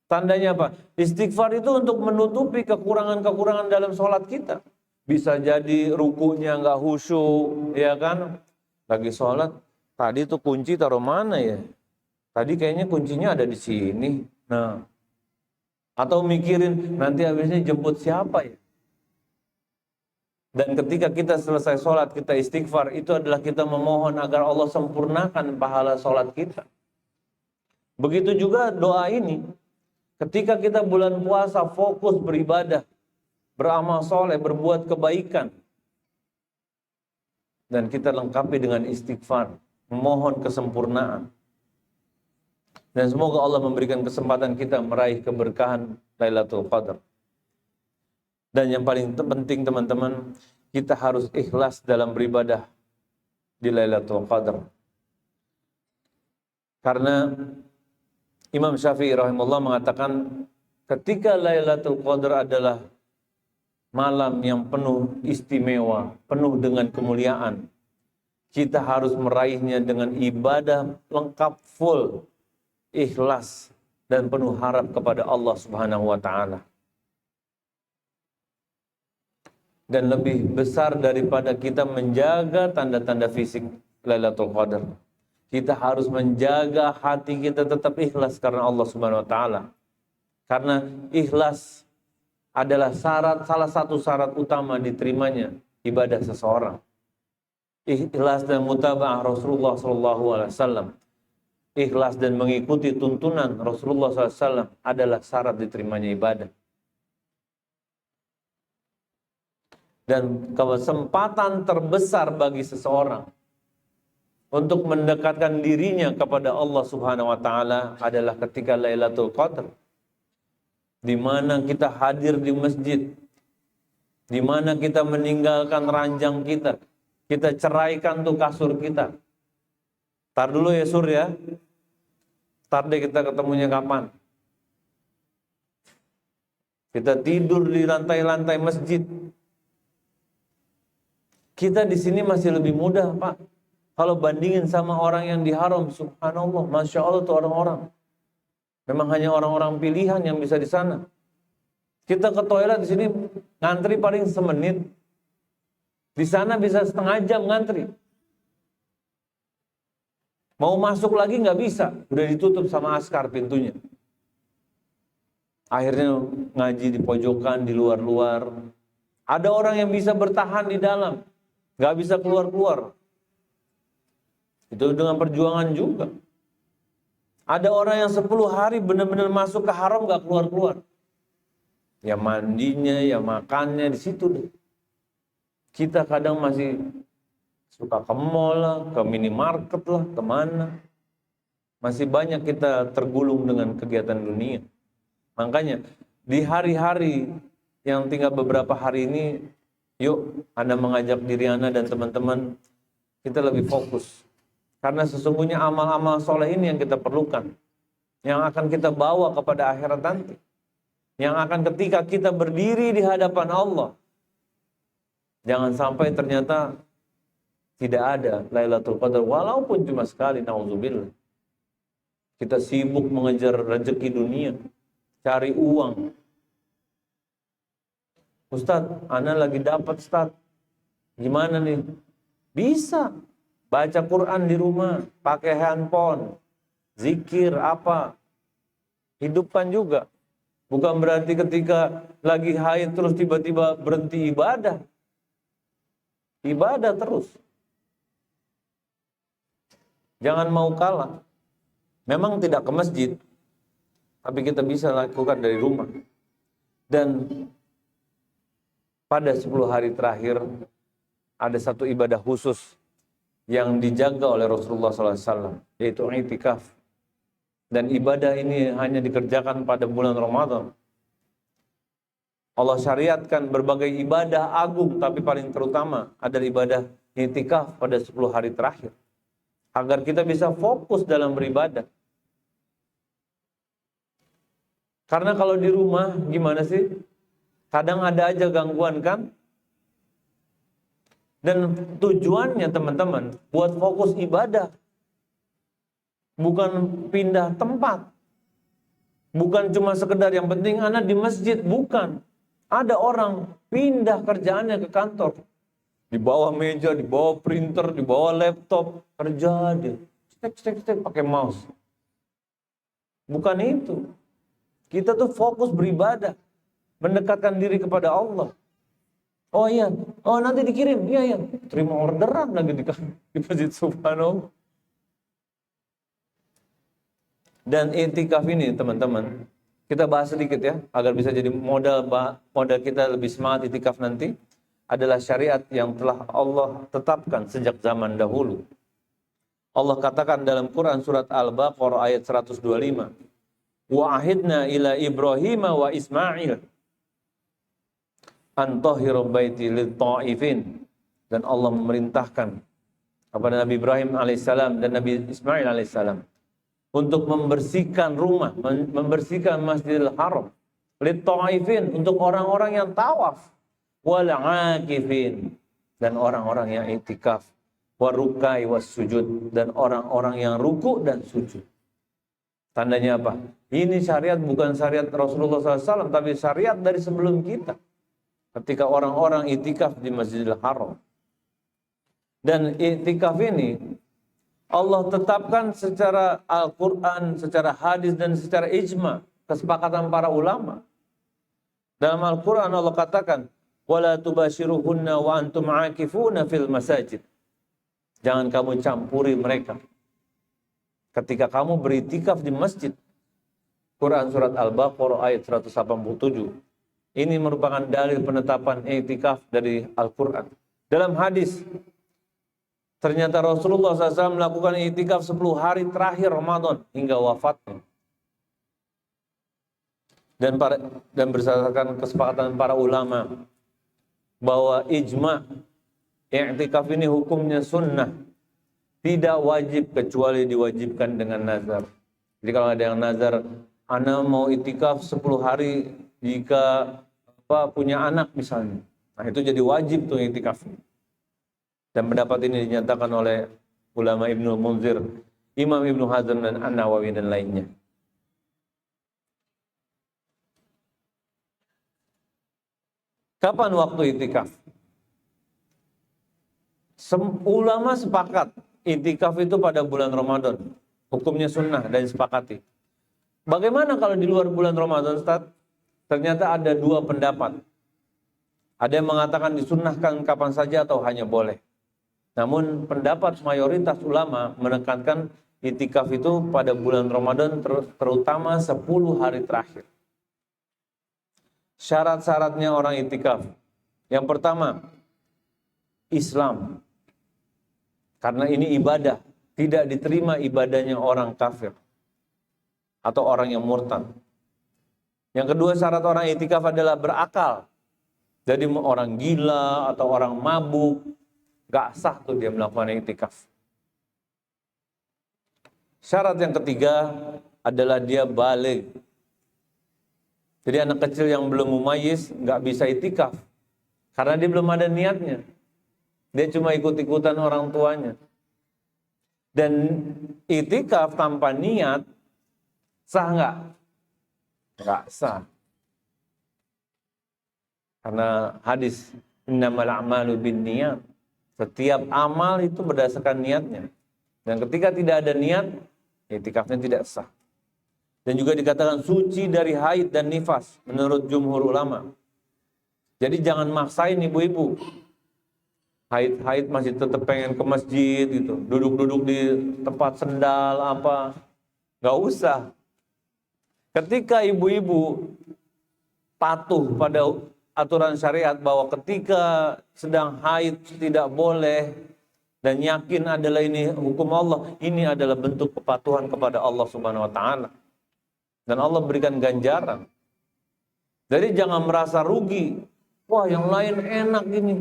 Tandanya apa? Istighfar itu untuk menutupi kekurangan-kekurangan dalam sholat kita. Bisa jadi rukunya nggak khusyuk, ya kan? Lagi sholat, tadi tuh kunci taruh mana ya? Tadi kayaknya kuncinya ada di sini. Nah, atau mikirin nanti habisnya jemput siapa ya? Dan ketika kita selesai sholat, kita istighfar, itu adalah kita memohon agar Allah sempurnakan pahala sholat kita. Begitu juga doa ini. Ketika kita bulan puasa fokus beribadah, beramal soleh, berbuat kebaikan, dan kita lengkapi dengan istighfar, memohon kesempurnaan. Dan semoga Allah memberikan kesempatan kita meraih keberkahan Lailatul Qadar. Dan yang paling penting teman-teman, kita harus ikhlas dalam beribadah di Lailatul Qadar. Karena Imam Syafi'i rahimahullah mengatakan ketika Lailatul Qadar adalah malam yang penuh istimewa, penuh dengan kemuliaan, kita harus meraihnya dengan ibadah lengkap, full, ikhlas, dan penuh harap kepada Allah Subhanahu wa Ta'ala. Dan lebih besar daripada kita menjaga tanda-tanda fisik Lailatul Qadar, kita harus menjaga hati kita tetap ikhlas karena Allah Subhanahu wa Ta'ala. Karena ikhlas adalah salah satu syarat utama diterimanya ibadah seseorang. Ikhlas dan mutaba'ah Rasulullah SAW, ikhlas dan mengikuti tuntunan Rasulullah SAW adalah syarat diterimanya ibadah. Dan kesempatan terbesar bagi seseorang untuk mendekatkan dirinya kepada Allah Subhanahu wa taala adalah ketika Lailatul Qadar, di mana kita hadir di masjid, di mana kita meninggalkan ranjang kita ceraikan tuh kasur kita. Tar dulu ya Sur ya, tar deh kita ketemunya kapan. Kita tidur di lantai-lantai masjid. Kita di sini masih lebih mudah, Pak. Kalau bandingin sama orang yang di haram, subhanallah, masya Allah tuh orang-orang. Memang hanya orang-orang pilihan yang bisa di sana. Kita ke toilet di sini ngantri paling semenit. Di sana bisa setengah jam ngantri. Mau masuk lagi nggak bisa, udah ditutup sama askar pintunya. Akhirnya ngaji di pojokan, di luar-luar. Ada orang yang bisa bertahan di dalam, nggak bisa keluar-keluar. Itu dengan perjuangan juga. Ada orang yang 10 hari benar-benar masuk ke haram nggak keluar-keluar. Ya mandinya, ya makannya di situ deh. Kita kadang masih suka ke mall lah, ke minimarket lah, kemana. Masih banyak kita tergulung dengan kegiatan dunia. Makanya di hari-hari yang tinggal beberapa hari ini, yuk Anda mengajak diri Anda dan teman-teman, kita lebih fokus. Karena sesungguhnya amal-amal soleh ini yang kita perlukan. Yang akan kita bawa kepada akhirat nanti. Yang akan ketika kita berdiri di hadapan Allah, jangan sampai ternyata tidak ada Lailatul Qadar, walaupun cuma sekali, na'udzubillah. Kita sibuk mengejar rezeki dunia, cari uang. Ustadz, ana lagi dapat Ustadz. Gimana nih? Bisa. Baca Quran di rumah, pakai handphone, zikir apa. Hidupkan juga. Bukan berarti ketika lagi haid terus tiba-tiba berhenti ibadah. Ibadah terus. Jangan mau kalah. Memang tidak ke masjid, tapi kita bisa lakukan dari rumah. Dan pada 10 hari terakhir, ada satu ibadah khusus yang dijaga oleh Rasulullah SAW, yaitu i'tikaf. Dan ibadah ini hanya dikerjakan pada bulan Ramadan. Allah syariatkan berbagai ibadah agung, tapi paling terutama adalah ibadah i'tikaf pada 10 hari terakhir. Agar kita bisa fokus dalam beribadah. Karena kalau di rumah gimana sih? Kadang ada aja gangguan kan? Dan tujuannya teman-teman buat fokus ibadah. Bukan pindah tempat. Bukan cuma sekedar yang penting anak di masjid, bukan. Ada orang pindah kerjaannya ke kantor. Di bawah meja, di bawah printer, di bawah laptop, kerja dia. Cek pakai mouse. Bukan itu. Kita tuh fokus beribadah, mendekatkan diri kepada Allah. Oh iya, oh nanti dikirim, iya. Terima orderan lagi di masjid, subhanallah. Dan i'tikaf ini teman-teman, kita bahas sedikit ya, agar bisa jadi modal kita lebih semangat i'tikaf nanti. Adalah syariat yang telah Allah tetapkan sejak zaman dahulu. Allah katakan dalam Quran surat Al-Baqarah ayat 125. Wa ahidna ila Ibrahim wa Ismail an tahiru baiti lit ta'ifin. Dan Allah memerintahkan kepada Nabi Ibrahim alaihissalam dan Nabi Ismail alaihissalam untuk membersihkan rumah, membersihkan Masjidil Haram lit ta'ifin, untuk orang-orang yang tawaf, wal akifin, dan orang-orang yang i'tikaf, warukai was sujud, dan orang-orang yang ruku dan sujud. Tandanya apa? Ini syariat bukan syariat Rasulullah SAW, tapi syariat dari sebelum kita. Ketika orang-orang i'tikaf di Masjidil Haram. Dan i'tikaf ini Allah tetapkan secara Al-Quran, secara hadis, dan secara ijma. kesepakatan para ulama. Dalam Al-Quran Allah katakan, وَلَا تُبَاشِرُهُنَّ وَأَنْتُمْ عَاكِفُونَ فِي الْمَسَاجِدِ. Jangan kamu campuri mereka ketika kamu beritikaf di masjid. Quran surat Al-Baqarah ayat 187. Ini merupakan dalil penetapan iktikaf dari Al-Quran. Dalam hadis, ternyata Rasulullah SAW melakukan iktikaf 10 hari terakhir Ramadan hingga wafatnya. Dan berdasarkan kesepakatan para ulama bahwa ijma' i'tikaf ini hukumnya sunnah, tidak wajib kecuali diwajibkan dengan nazar. Jadi kalau ada yang nazar, ana mau i'tikaf 10 hari jika punya anak misalnya, nah itu jadi wajib tuh i'tikaf. Dan pendapat ini dinyatakan oleh ulama Ibnu Munzir, Imam Ibnu Hazm dan An-Nawawi dan lainnya. Kapan waktu i'tikaf? Ulama sepakat i'tikaf itu pada bulan Ramadan. Hukumnya sunnah dan disepakati. Bagaimana kalau di luar bulan Ramadan, Ustaz? Ternyata ada 2 pendapat. Ada yang mengatakan disunnahkan kapan saja atau hanya boleh. Namun pendapat mayoritas ulama menekankan i'tikaf itu pada bulan Ramadan, terutama 10 hari terakhir. Syarat-syaratnya orang i'tikaf. Yang pertama, Islam. Karena ini ibadah, tidak diterima ibadahnya orang kafir atau orang yang murtad. Yang kedua, syarat orang i'tikaf adalah berakal. Jadi orang gila atau orang mabuk, gak sah tuh dia melakukan i'tikaf. Syarat yang ketiga adalah dia baligh. Jadi anak kecil yang belum mumayyiz gak bisa i'tikaf karena dia belum ada niatnya. Dia cuma ikut-ikutan orang tuanya. Dan i'tikaf tanpa niat sah nggak? Nggak sah. Karena hadis innamal a'malu binniyat. Setiap amal itu berdasarkan niatnya. Dan ketika tidak ada niat, i'tikafnya tidak sah. Dan juga dikatakan suci dari haid dan nifas menurut jumhur ulama. Jadi jangan maksain ibu-ibu. Haid masih tetap pengen ke masjid gitu, duduk-duduk di tempat sendal apa, nggak usah. Ketika ibu-ibu patuh pada aturan syariat bahwa ketika sedang haid tidak boleh dan yakin adalah ini hukum Allah, ini adalah bentuk kepatuhan kepada Allah Subhanahu wa taala. Dan Allah berikan ganjaran. Jadi jangan merasa rugi. Wah, yang lain enak ini.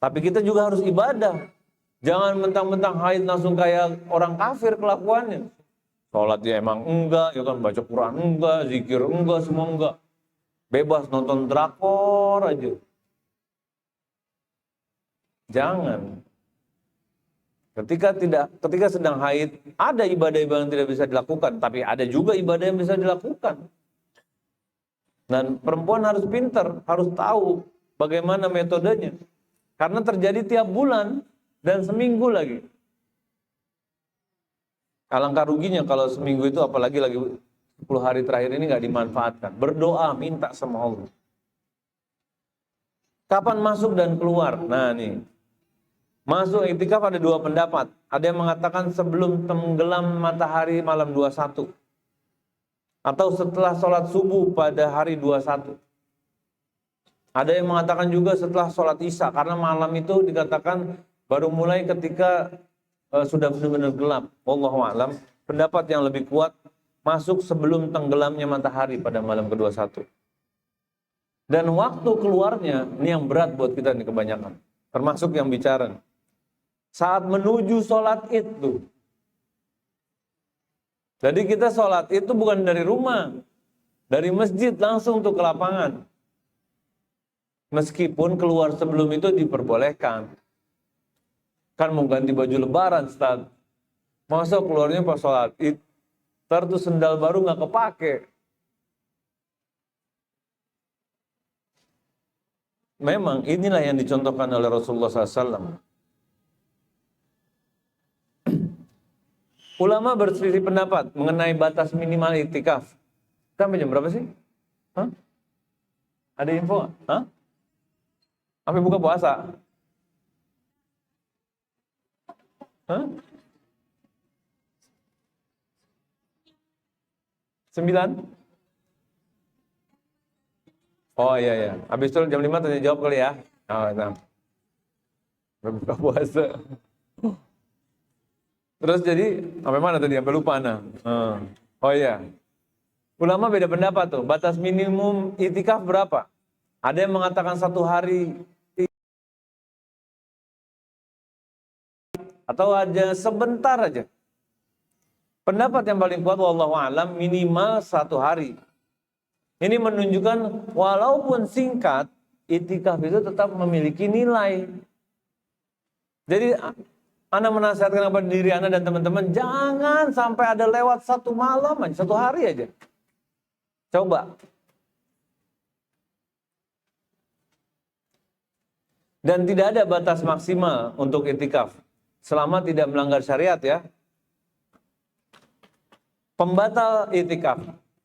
Tapi kita juga harus ibadah. Jangan mentang-mentang haid langsung kayak orang kafir kelakuannya. Sholat ya emang enggak, ya kan, baca Quran enggak, zikir enggak, semua enggak. Bebas nonton drakor aja. Jangan. Ketika sedang haid, ada ibadah-ibadah yang tidak bisa dilakukan, tapi ada juga ibadah yang bisa dilakukan. Dan perempuan harus pintar, harus tahu bagaimana metodenya. Karena terjadi tiap bulan dan seminggu lagi. Alangkah ruginya kalau seminggu itu apalagi lagi 10 hari terakhir ini nggak dimanfaatkan. Berdoa, minta sama Allah. Kapan masuk dan keluar? Nah nih. Masuk i'tikaf ada 2 pendapat. Ada yang mengatakan sebelum tenggelam matahari malam 21. Atau setelah sholat subuh pada hari 21. Ada yang mengatakan juga setelah sholat isya. Karena malam itu dikatakan baru mulai ketika sudah benar-benar gelap. Wallahu a'lam. Pendapat yang lebih kuat masuk sebelum tenggelamnya matahari pada malam ke-21. Dan waktu keluarnya, ini yang berat buat kita nih kebanyakan. Termasuk yang bicara. Saat menuju sholat id tuh. Jadi kita sholat itu bukan dari rumah. Dari masjid langsung tuh ke lapangan. Meskipun keluar sebelum itu diperbolehkan. Kan mau ganti baju lebaran, Ustaz. Masa keluarnya pas sholat id. Ntar tuh sendal baru nggak kepake. Memang inilah yang dicontohkan oleh Rasulullah SAW. Ulama berselisih pendapat mengenai batas minimal i'tikaf. Sampai jam berapa sih? Hah? Ada info? Hah? Sampai buka puasa? Hah? 9? Oh iya ya. Habis itu jam 5 tanya jawab kali ya. Oh, nah. Buka puasa. Terus jadi sampai mana tadi? Sampai lupa nah. Oh iya. Ulama beda pendapat tuh. Batas minimum itikaf berapa? Ada yang mengatakan 1 hari atau aja sebentar aja. Pendapat yang paling kuat wallahu alam minimal 1 hari. Ini menunjukkan walaupun singkat, itikaf itu tetap memiliki nilai. Jadi Anda menasihatkan kepada diri Anda dan teman-teman, jangan sampai ada lewat 1 malam aja, 1 hari aja. Coba. Dan tidak ada batas maksimal untuk itikaf. Selama tidak melanggar syariat ya. Pembatal itikaf.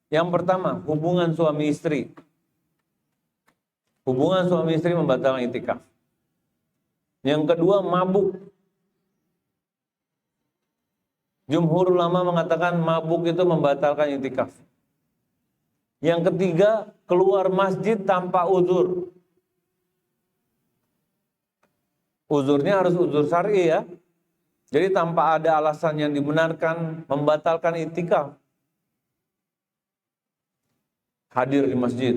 Yang pertama, hubungan suami istri. Hubungan suami istri membatalkan itikaf. Yang kedua, mabuk. Jumhur ulama mengatakan mabuk itu membatalkan itikaf. Yang ketiga, keluar masjid tanpa uzur. Uzurnya harus uzur syar'i ya. Jadi tanpa ada alasan yang dibenarkan membatalkan itikaf. Hadir di masjid.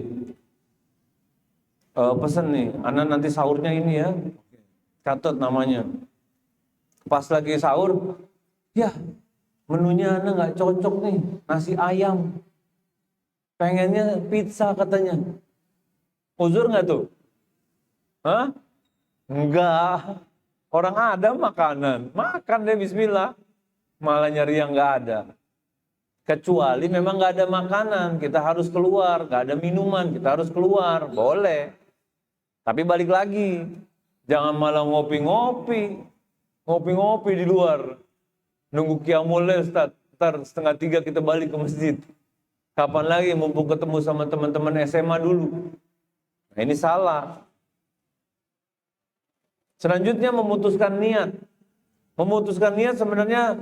Pesan nih, Anda nanti sahurnya ini ya. Catat namanya. Pas lagi sahur, ya menunya Anda nggak cocok nih, nasi ayam. Pengennya pizza katanya. Uzur nggak tuh? Hah? Enggak. Orang ada makanan. Makan deh bismillah. Malah nyari yang nggak ada. Kecuali memang nggak ada makanan. Kita harus keluar. Nggak ada minuman. Kita harus keluar. Boleh. Tapi balik lagi. Jangan malah ngopi-ngopi. Ngopi-ngopi di luar. Nunggu qiyamul lail, Ustaz. Ntar 2:30 kita balik ke masjid. Kapan lagi mumpung ketemu sama teman-teman SMA dulu. Nah, ini salah. Selanjutnya memutuskan niat. Memutuskan niat sebenarnya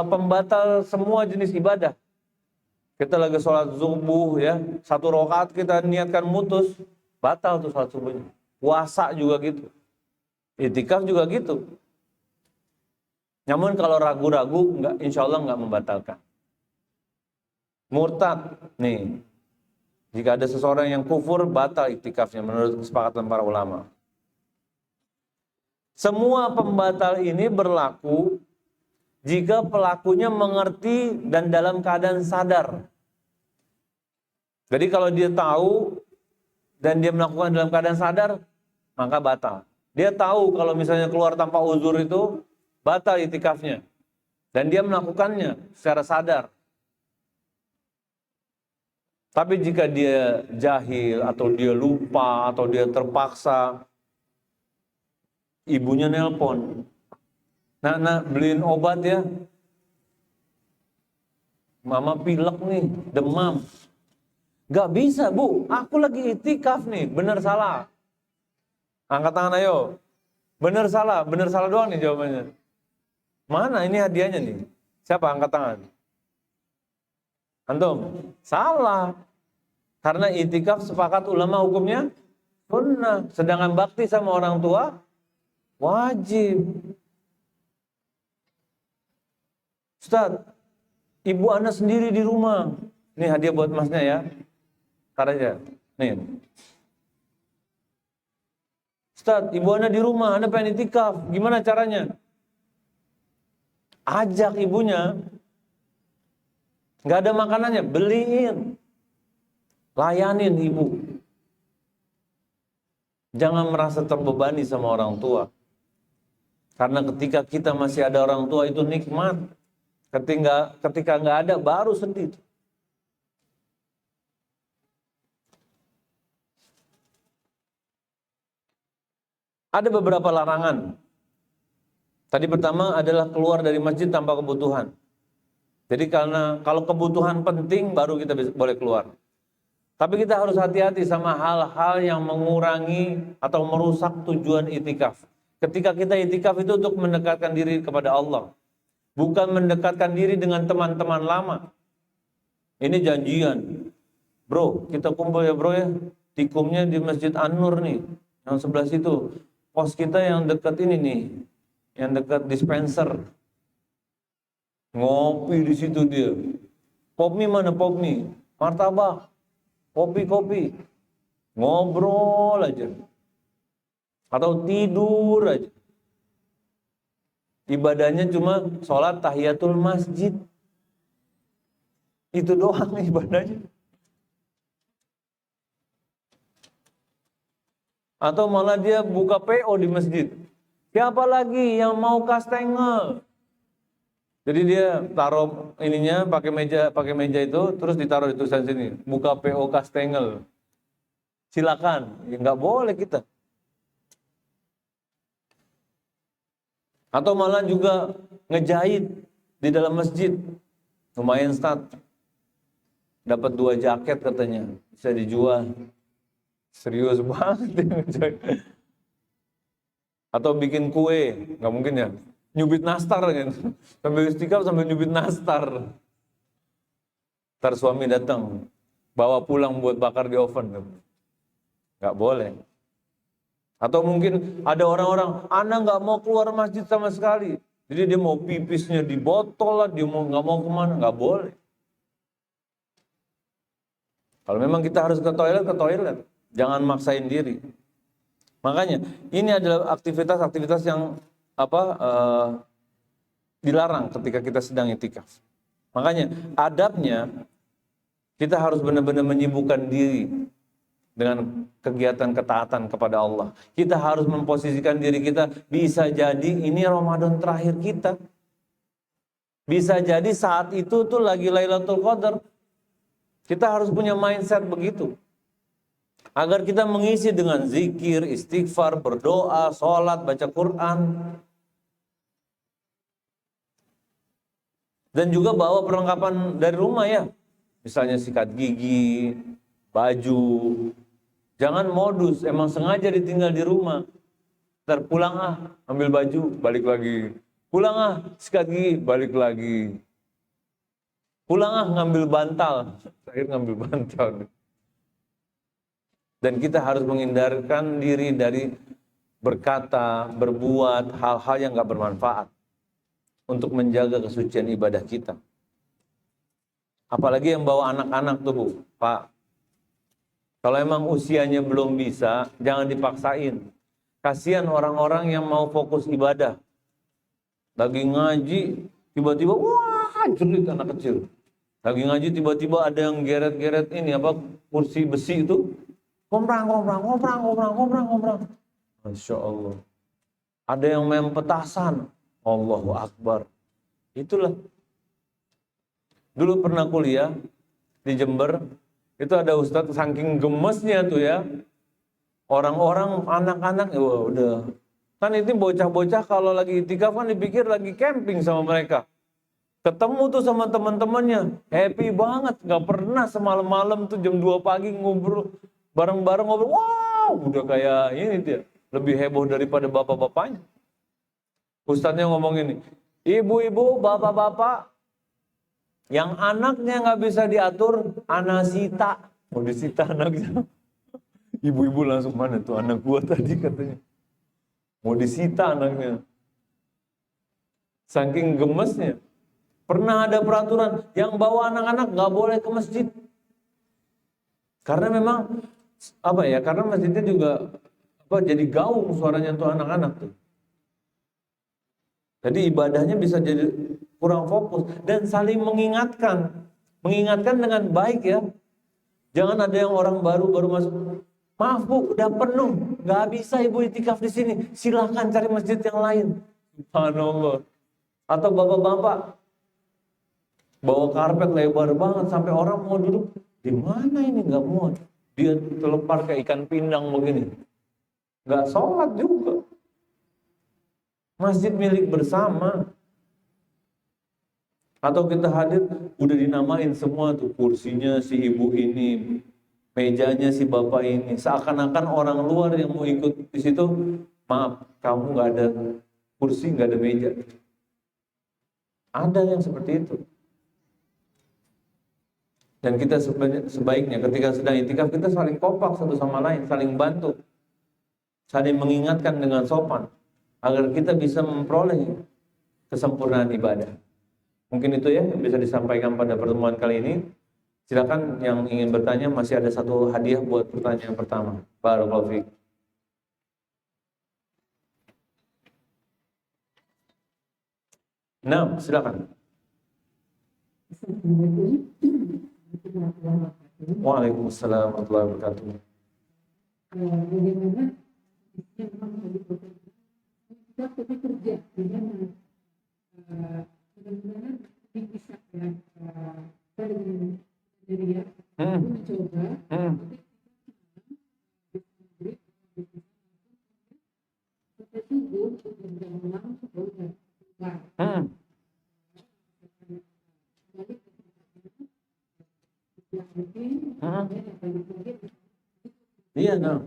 pembatal semua jenis ibadah. Kita lagi sholat subuh ya, 1 rakaat kita niatkan mutus, batal tuh sholat subuhnya. Puasa juga gitu. Itikaf juga gitu. Namun kalau ragu-ragu, insya Allah nggak membatalkan. Murtad, nih. Jika ada seseorang yang kufur, batal itikafnya menurut kesepakatan para ulama. Semua pembatal ini berlaku jika pelakunya mengerti dan dalam keadaan sadar. Jadi kalau dia tahu dan dia melakukan dalam keadaan sadar, maka batal. Dia tahu kalau misalnya keluar tanpa uzur itu batal itikafnya. Dan dia melakukannya secara sadar. Tapi jika dia jahil atau dia lupa atau dia terpaksa, ibunya nelpon, nak beliin obat ya, mama pilek nih, demam. Gak bisa bu, aku lagi itikaf nih, bener salah. Angkat tangan ayo, bener salah doang nih jawabannya. Mana ini hadiahnya nih, siapa angkat tangan? Antum, salah. Karena itikaf sepakat ulama hukumnya sunnah, sedangkan bakti sama orang tua wajib. Ustaz, ibu Anda sendiri di rumah. Ini hadiah buat masnya ya. Ntar aja. Nih. Ustaz, ibu Anda di rumah, Anda pengen itikaf. Gimana caranya? Ajak ibunya. Gak ada makanannya, beliin. Layanin ibu. Jangan merasa terbebani sama orang tua. Karena ketika kita masih ada orang tua itu nikmat. Ketika nggak ada baru sedih. Ada beberapa larangan. Tadi pertama adalah keluar dari masjid tanpa kebutuhan. Jadi karena kalau kebutuhan penting baru kita boleh keluar. Tapi kita harus hati-hati sama hal-hal yang mengurangi atau merusak tujuan itikaf. Ketika kita itikaf itu untuk mendekatkan diri kepada Allah. Bukan mendekatkan diri dengan teman-teman lama. Ini janjian. Bro, kita kumpul ya bro ya. Tikumnya di Masjid An-Nur nih. Yang sebelah situ. Pos kita yang dekat ini nih. Yang dekat dispenser. Ngopi di situ dia. Pop mie mana pop mie? Martabak. Kopi-kopi, ngobrol aja, atau tidur aja. Ibadahnya cuma sholat tahiyatul masjid, itu doang ibadahnya. Atau malah dia buka PO di masjid. Siapa lagi yang mau kastengel? Jadi dia taruh ininya pakai meja itu, terus ditaruh di tulisan sini, buka PO kastengel. Silakan, ya nggak boleh kita. Atau malah juga ngejahit di dalam masjid, lumayan start. Dapat 2 jaket katanya, bisa dijual. Serius banget. Atau bikin kue, nggak mungkin ya. Nyubit nastar kan, sambil istiqaf sambil nyubit nastar. Ntar suami datang, bawa pulang buat bakar di oven. Nggak boleh. Atau mungkin ada orang-orang, anak nggak mau keluar masjid sama sekali. Jadi dia mau pipisnya di botol lah, dia nggak mau kemana, nggak boleh. Kalau memang kita harus ke toilet. Jangan maksain diri. Makanya ini adalah aktivitas-aktivitas yang dilarang ketika kita sedang itikaf. Makanya adabnya kita harus benar-benar menyibukkan diri dengan kegiatan ketaatan kepada Allah. Kita harus memposisikan diri kita, bisa jadi ini Ramadan terakhir kita. Bisa jadi saat itu tuh lagi Lailatul Qadar. Kita harus punya mindset begitu. Agar kita mengisi dengan zikir, istighfar, berdoa, sholat, baca Quran. Dan juga bawa perlengkapan dari rumah ya. Misalnya sikat gigi, baju. Jangan modus, emang sengaja ditinggal di rumah. Ntar pulang ambil baju, balik lagi. Pulang sikat gigi, balik lagi. Pulang ngambil bantal. Terakhir ngambil bantal. Dan kita harus menghindarkan diri dari berkata, berbuat hal-hal yang gak bermanfaat. Untuk menjaga kesucian ibadah kita. Apalagi yang bawa anak-anak tuh Bu, Pak. Kalau emang usianya belum bisa, jangan dipaksain. Kasihan orang-orang yang mau fokus ibadah. Lagi ngaji, tiba-tiba wah jerit anak kecil. Lagi ngaji tiba-tiba ada yang geret-geret ini kursi besi itu. Ngomprang. Masya Allah. Ada yang main petasan. Allahu Akbar. Itulah. Dulu pernah kuliah di Jember, itu ada ustadz saking gemesnya tuh ya. Orang-orang, anak-anak, udah. Kan itu bocah-bocah kalau lagi itikaf kan dipikir lagi camping sama mereka. Ketemu tuh sama teman-temannya, happy banget. Gak pernah semalam-malam tuh jam 2 pagi ngobrol, bareng-bareng ngobrol. Wow, udah kayak ini dia. Lebih heboh daripada bapak-bapaknya. Ustadznya ngomong ini, ibu-ibu, bapak-bapak, yang anaknya nggak bisa diatur, anak sita. Mau disita anaknya. Ibu-ibu langsung, mana tuh anak gua tadi katanya. Mau disita anaknya. Saking gemesnya. Pernah ada peraturan, yang bawa anak-anak nggak boleh ke masjid. Karena memang, karena masjidnya juga jadi gaung suaranya tuh anak-anak tuh. Jadi ibadahnya bisa jadi kurang fokus dan saling mengingatkan dengan baik ya. Jangan ada yang orang baru masuk. Maaf Bu, udah penuh, nggak bisa ibu itikaf di sini. Silahkan cari masjid yang lain. Subhanallah. Atau bapak-bapak bawa karpet lebar banget sampai orang mau duduk di mana ini nggak muat. Dia terlepar kayak ikan pindang begini. Nggak sholat juga. Masjid milik bersama. Atau kita hadir, udah dinamain semua tuh, kursinya si ibu ini, mejanya si bapak ini. Seakan-akan orang luar yang mau ikut di situ, maaf, kamu nggak ada kursi, nggak ada meja. Ada yang seperti itu. Dan kita sebaiknya ketika sedang itikaf, kita saling kompak satu sama lain, saling bantu, saling mengingatkan dengan sopan, agar kita bisa memperoleh kesempurnaan ibadah. Mungkin itu ya yang bisa disampaikan pada pertemuan kali ini. Silakan yang ingin bertanya, masih ada satu hadiah buat pertanyaan pertama. Barakallahu fiik. Nah, silakan. Waalaikumsalam warahmatullahi wabarakatuh. Bagaimana kita kerja dengan mudah-mudahan bisa dengan dia mencoba iya, nah.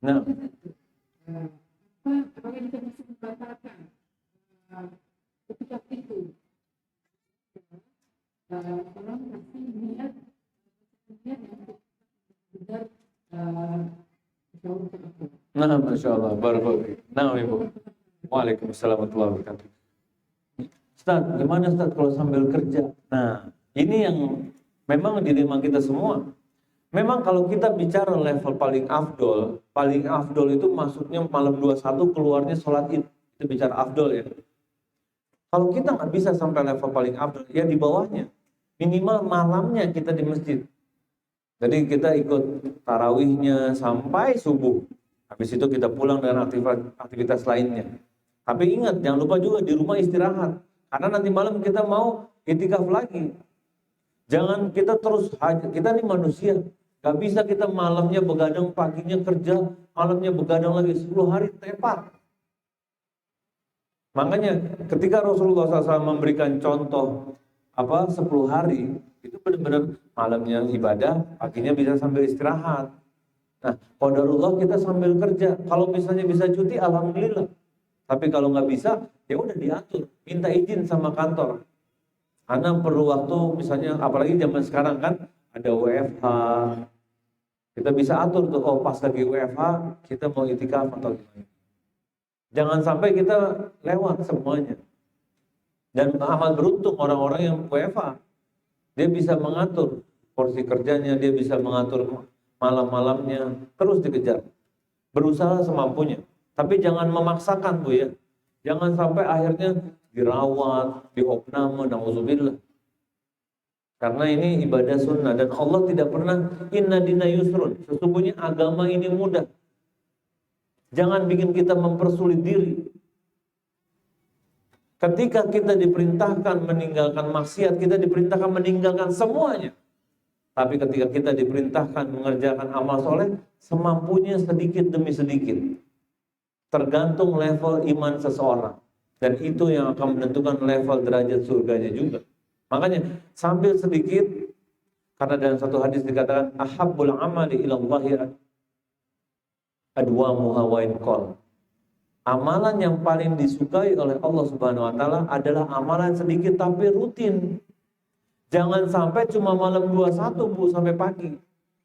Nah. Apakah kita bisa membatalkan ketika itu orang masih niat yang benar Nah, Masya Allah, barakallahu. Nah, Ibu. Waalaikumsalam warahmatullahi wabarakatuh. Ustaz, gimana Ustaz kalau sambil kerja? Nah, ini yang memang dilema kita semua. Memang kalau kita bicara level paling afdol itu maksudnya malam 21 keluarnya sholat id. Itu bicara afdol ya. Kalau kita nggak bisa sampai level paling afdol, ya di bawahnya. Minimal malamnya kita di masjid. Jadi kita ikut tarawihnya sampai subuh. Habis itu kita pulang dengan aktivitas lainnya. Tapi ingat, jangan lupa juga di rumah istirahat. Karena nanti malam kita mau itikaf lagi. Jangan kita terus, kita ini manusia. Gak bisa kita malamnya begadang, paginya kerja, malamnya begadang lagi 10 hari tepat. Makanya ketika Rasulullah SAW memberikan contoh 10 hari, itu benar-benar malamnya ibadah, paginya bisa sambil istirahat. Nah, qadarullah kita sambil kerja. Kalau misalnya bisa cuti, alhamdulillah. Tapi kalau nggak bisa, ya udah diatur. Minta izin sama kantor. Karena perlu waktu, misalnya, apalagi zaman sekarang kan, ada WFH. Kita bisa atur tuh, oh pas lagi WFH, kita mau itikaf atau gimana. Jangan sampai kita lewat semuanya. Dan amat beruntung orang-orang yang WFH. Dia bisa mengatur porsi kerjanya, dia bisa mengatur malam-malamnya, terus dikejar. Berusaha semampunya. Tapi jangan memaksakan Bu ya. Jangan sampai akhirnya dirawat, diopname, na'udzubillah. Karena ini ibadah sunnah dan Allah tidak pernah inna dina yusrun. Sesungguhnya agama ini mudah. Jangan bikin kita mempersulit diri. Ketika kita diperintahkan meninggalkan maksiat, kita diperintahkan meninggalkan semuanya. Tapi ketika kita diperintahkan mengerjakan amal soleh, semampunya sedikit demi sedikit. Tergantung level iman seseorang. Dan itu yang akan menentukan level derajat surganya juga. Makanya sambil sedikit, karena dalam satu hadis dikatakan, ahabbul amali ilallahi adwamuha wa in qall. Amalan yang paling disukai oleh Allah Subhanahu wa taala adalah amalan sedikit tapi rutin. Jangan sampai cuma malam 21 Bu sampai pagi.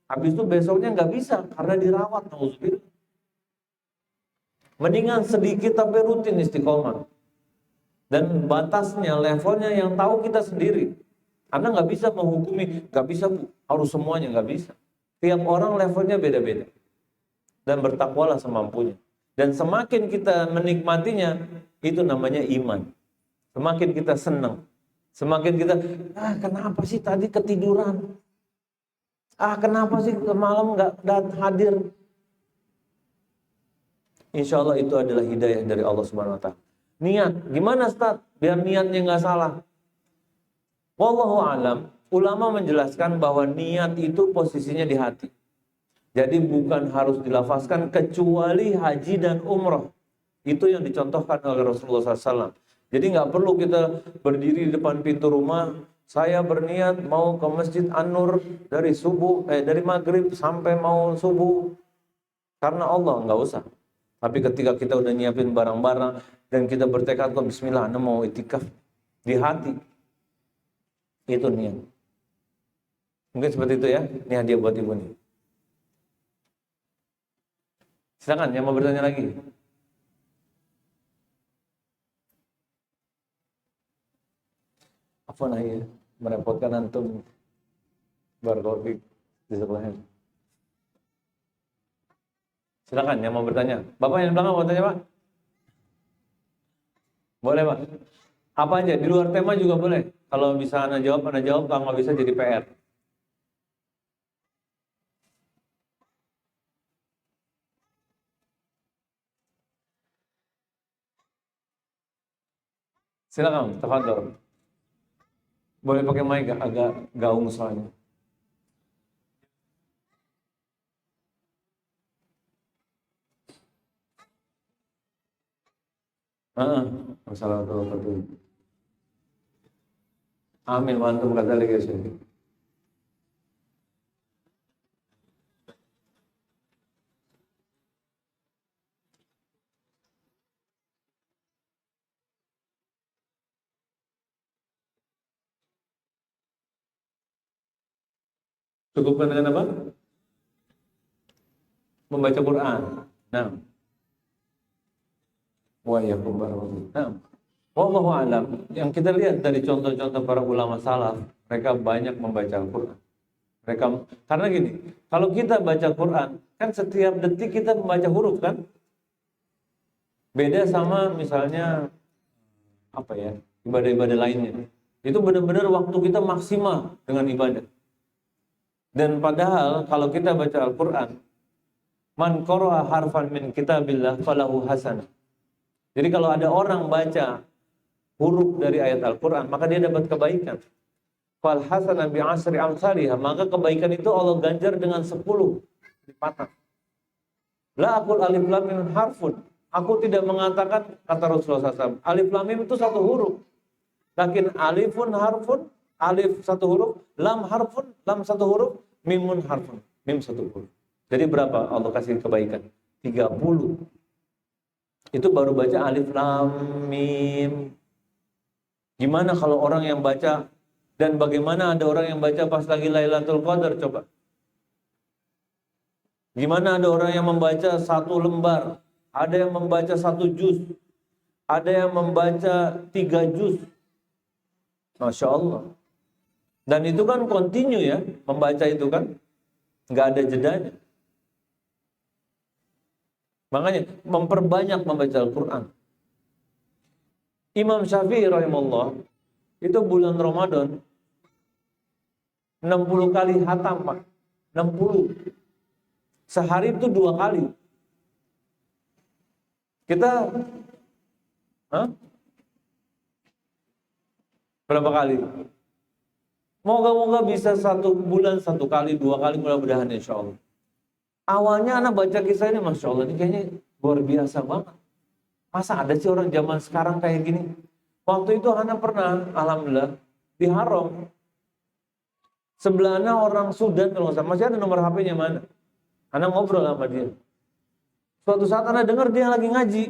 Habis itu besoknya nggak bisa karena dirawat. Mendingan sedikit tapi rutin istiqomah. Dan batasnya, levelnya yang tahu kita sendiri. Anda nggak bisa menghukumi, nggak bisa Bu, harus semuanya, nggak bisa. Tiap orang levelnya beda-beda. Dan bertakwalah semampunya. Dan semakin kita menikmatinya, itu namanya iman. Semakin kita senang. Semakin kita, kenapa sih tadi ketiduran? Kenapa sih malam nggak hadir? Insya Allah itu adalah hidayah dari Allah Subhanahu Wa Taala. Niat, gimana Ustaz? Biar niatnya nggak salah. Wallahu alam, ulama menjelaskan bahwa niat itu posisinya di hati. Jadi bukan harus dilafazkan kecuali haji dan umrah. Itu yang dicontohkan oleh Rasulullah SAW. Jadi nggak perlu kita berdiri di depan pintu rumah, saya berniat mau ke Masjid An-Nur dari maghrib sampai mau subuh. Karena Allah, nggak usah. Tapi ketika kita udah nyiapin barang-barang dan kita bertekad, Bismillah, Anda mau itikaf di hati. Itu niat. Mungkin seperti itu ya. Ini hadiah buat ibu nih. Silakan yang mau bertanya lagi. Apa ya? Merepotkan antum. Barakallahu di sebelahnya. Silakan yang mau bertanya. Bapak yang belakang mau tanya, Pak? Boleh, Pak. Apa aja di luar tema juga boleh. Kalau bisa Anda jawab. Kalau nggak bisa jadi PR. Silakan, tafadhol. Boleh pakai mic agak gaung soalnya. Wassalamualaikum warahmatullahi wabarakatuh. Amin wa antum kadzalika ya Syekh. Cukupkan dengan apa? Membaca Quran. Nah. Wa iyyakum barakallahu. Nah. Wallahu a'lam. Yang kita lihat dari contoh-contoh para ulama salaf, mereka banyak membaca Al-Quran. Karena gini, kalau kita baca Quran, kan setiap detik kita membaca huruf kan? Beda sama misalnya apa ya, ibadah-ibadah lainnya. Itu benar-benar waktu kita maksimal dengan ibadah. Dan padahal kalau kita baca Al-Quran, man qara'a harfan min kitabillah falahu hasanah. Jadi kalau ada orang baca huruf dari ayat Al-Quran, maka dia dapat kebaikan. Fal hasanah bi asri amsalihah, maka kebaikan itu Allah ganjar dengan 10 lipatan. La aqul alif lam mim harfun. Aku tidak mengatakan, kata Rasulullah SAW, alif lam mim itu satu huruf. Lakin alifun harfun, alif satu huruf, lam harfun, lam satu huruf, mimun harfun, mim satu huruf. Jadi berapa Allah kasih kebaikan? 30. Itu baru baca alif lam mim. Gimana kalau orang yang baca, dan bagaimana ada orang yang baca pas lagi Lailatul Qadar, coba. Gimana ada orang yang membaca 1 lembar, ada yang membaca 1 juz, ada yang membaca 3 juz. Masya Allah. Dan itu kan continue ya, membaca itu kan, nggak ada jedanya. Makanya memperbanyak membaca Al-Quran. Imam Syafi'i rahimahullah, itu bulan Ramadan 60 kali khatam, Pak. 60. Sehari itu 2 kali. Kita berapa kali? Moga-moga bisa 1 bulan 1 kali, 2 kali, mudah-mudahan insya Allah. Awalnya anak baca kisah ini, Masya Allah, ini kayaknya luar biasa banget. Masa ada sih orang zaman sekarang kayak gini? Waktu itu anak pernah, alhamdulillah, di Haram. Sebelahnya orang Sudan, kalau nggak salah, masih ada nomor HP-nya mana? Anak ngobrol sama dia. Suatu saat anak dengar dia lagi ngaji.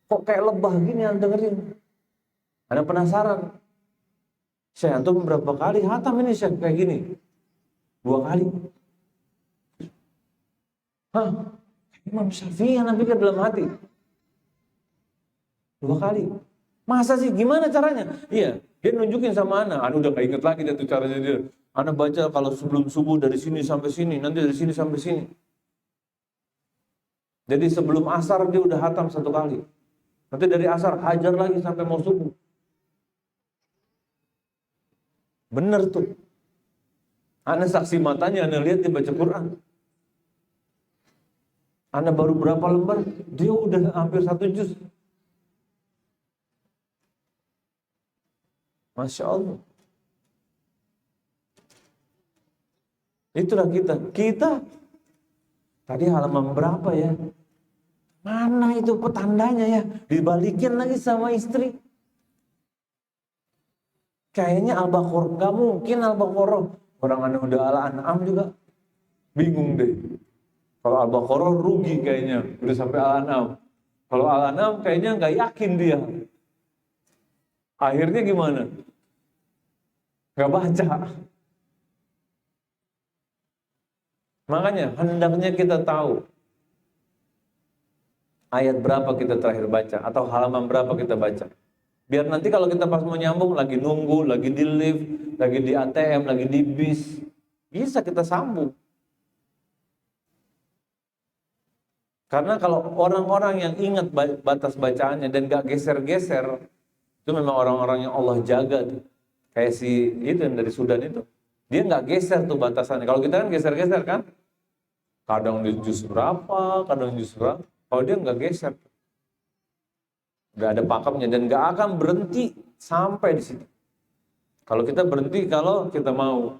Kok kayak lebah gini anak dengerin? Anak penasaran. Syekh, antum berapa kali hatam ini Syekh kayak gini? 2 kali. Hah? Imam Syafi'i anak pikir dalam hati. 2 kali. Masa sih? Gimana caranya? Iya, dia nunjukin sama anak. Anak udah gak inget lagi itu caranya dia. Anak baca kalau sebelum subuh dari sini sampai sini, nanti dari sini sampai sini. Jadi sebelum asar dia udah hatam 1 kali. Nanti dari asar hajar lagi sampai mau subuh. Bener tuh. Anak saksi matanya, anak lihat dia baca Quran. Anak baru berapa lembar, dia udah hampir 1 juz. Masya Allah. Itulah kita. Kita tadi halaman berapa ya? Mana itu petandanya ya? Dibalikin lagi sama istri. Kayaknya Al-Baqarah, nggak mungkin Al-Baqarah. Orang anda udah Al-An'am juga bingung deh. Kalau Al-Baqarah rugi kayaknya, udah sampai Al-An'am. Kalau Al-An'am kayaknya nggak yakin dia. Akhirnya gimana? Nggak baca. Makanya hendaknya kita tahu ayat berapa kita terakhir baca atau halaman berapa kita baca. Biar nanti kalau kita pas mau nyambung, lagi nunggu, lagi di lift, lagi di ATM, lagi di bis, bisa kita sambung. Karena kalau orang-orang yang ingat batas bacaannya dan gak geser-geser, itu memang orang-orang yang Allah jaga tuh. Kayak si itu yang dari Sudan itu. Dia gak geser tuh batasannya. Kalau kita kan geser-geser kan. Kadang di juz berapa, kadang juz berapa. Kalau dia gak geser. Gak ada pakemnya dan gak akan berhenti sampai di situ. Kalau kita berhenti, kalau kita mau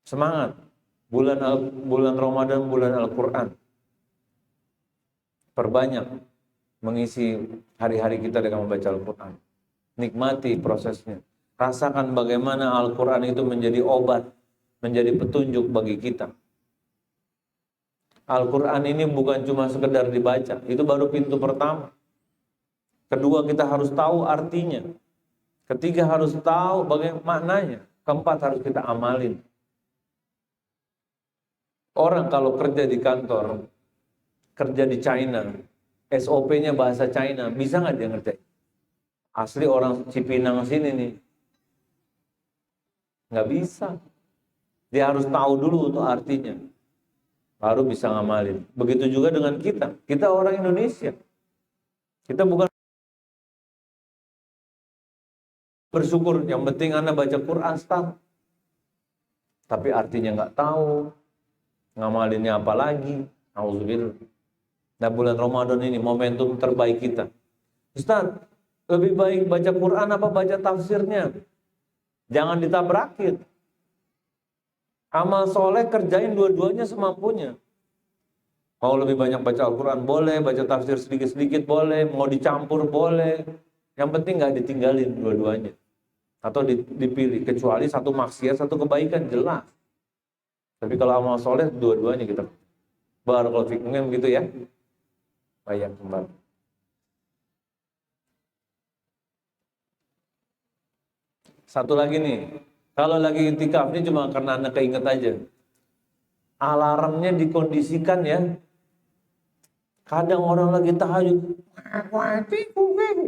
semangat. Bulan Ramadan, bulan Al-Quran. Perbanyak mengisi hari-hari kita dengan membaca Al-Quran. Nikmati prosesnya. Rasakan bagaimana Al-Quran itu menjadi obat, menjadi petunjuk bagi kita. Al-Quran ini bukan cuma sekedar dibaca, itu baru pintu pertama. Kedua, kita harus tahu artinya. Ketiga, harus tahu bagaimana maknanya. Keempat, harus kita amalin. Orang kalau kerja di kantor, kerja di China, SOP-nya bahasa China, bisa nggak dia ngerjain? Asli orang Cipinang sini nih, nggak bisa. Dia harus tahu dulu untuk artinya, baru bisa ngamalin. Begitu juga dengan kita. Kita orang Indonesia. Kita bukan bersyukur, yang penting Anda baca Quran start. Tapi artinya nggak tahu. Ngamalinnya apa lagi? Auzubillah. Nah, bulan Ramadan ini momentum terbaik kita. Ustaz, lebih baik baca Quran apa baca tafsirnya? Jangan ditabrakin. Amal soleh kerjain dua-duanya semampunya. Mau lebih banyak baca Al-Quran boleh, baca tafsir sedikit-sedikit boleh, mau dicampur boleh. Yang penting nggak ditinggalin dua-duanya. Atau dipilih, kecuali satu maksiat, satu kebaikan, jelas. Tapi kalau amal soleh, dua-duanya kita. Barakallahu fikum, mungkin begitu ya. Baik, kembali. Satu lagi nih, kalau lagi itikaf, ini cuma karena Anda keinget aja. Alarmnya dikondisikan ya. Kadang orang lagi tahajud,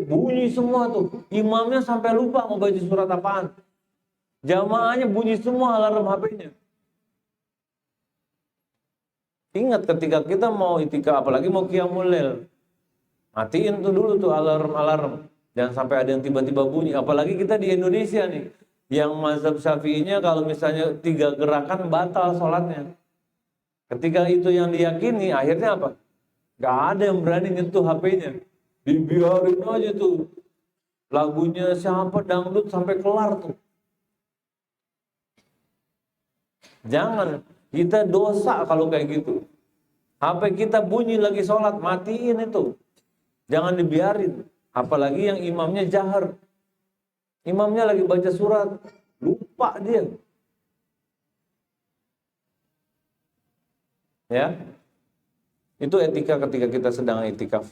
bunyi semua tuh. Imamnya sampai lupa mau baca surat apaan. Jamaahnya bunyi semua alarm HP-nya. Ingat ketika kita mau itikaf, apalagi mau qiyamul lail, matiin tuh dulu tuh alarm-alarm. Jangan sampai ada yang tiba-tiba bunyi. Apalagi kita di Indonesia nih, yang mazhab Syafi'inya kalau misalnya 3 gerakan batal sholatnya. Ketika itu yang diyakini, akhirnya apa? Gak ada yang berani nyentuh HP-nya. Dibiarin aja tuh. Lagunya siapa dangdut sampai kelar tuh. Jangan. Kita dosa kalau kayak gitu. HP kita bunyi lagi sholat, matiin itu. Jangan dibiarin. Apalagi yang imamnya jahar. Imamnya lagi baca surat, lupa dia. Ya. Itu etika ketika kita sedang itikaf.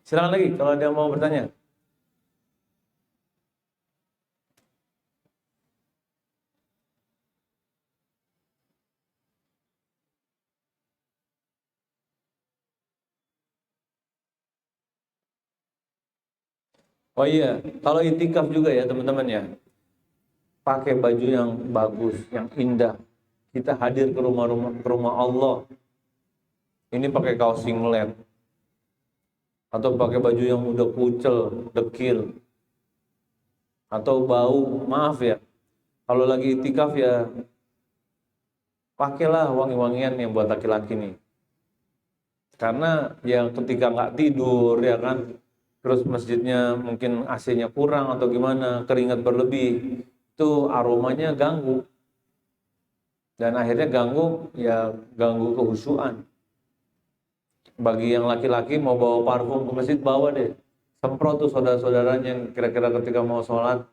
Silakan lagi kalau ada yang mau bertanya. Oh iya, kalau itikaf juga ya teman-teman ya. Pakai baju yang bagus, yang indah. Kita hadir ke rumah Allah. Ini pakai kaos singlet. Atau pakai baju yang udah kucel, dekil. Atau bau, maaf ya. Kalau lagi itikaf ya, pakailah wangi-wangian yang buat laki-laki nih. Karena ya ketika nggak tidur ya kan, terus masjidnya mungkin AC-nya kurang atau gimana, keringat berlebih, itu aromanya ganggu. Dan akhirnya ganggu kehusuan. Bagi yang laki-laki mau bawa parfum ke masjid, bawa deh. Semprot tuh saudara-saudaranya yang kira-kira ketika mau sholat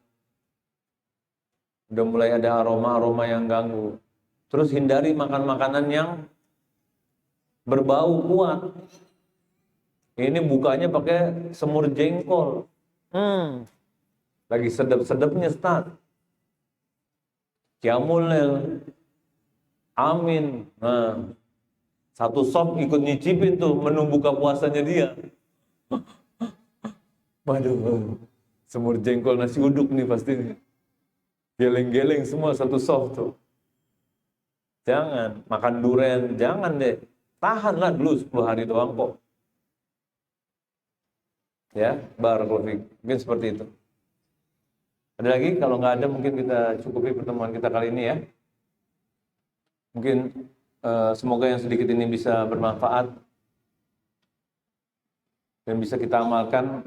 udah mulai ada aroma-aroma yang ganggu. Terus hindari makan makanan yang berbau kuat. Ini bukanya pakai semur jengkol. Lagi sedep-sedepnya start. Qiyamul Lail. Amin. Nah, satu sop ikut nyicipin tuh menu buka puasanya dia. Waduh, semur jengkol nasi uduk nih pasti nih. Geleng-geleng semua satu sop tuh. Jangan makan durian, jangan deh. Tahanlah dulu 10 hari doang kok. Ya, barakallahu fiik. Mungkin seperti itu. Ada lagi? Kalau nggak ada mungkin kita cukupi pertemuan kita kali ini ya. Mungkin semoga yang sedikit ini bisa bermanfaat dan bisa kita amalkan.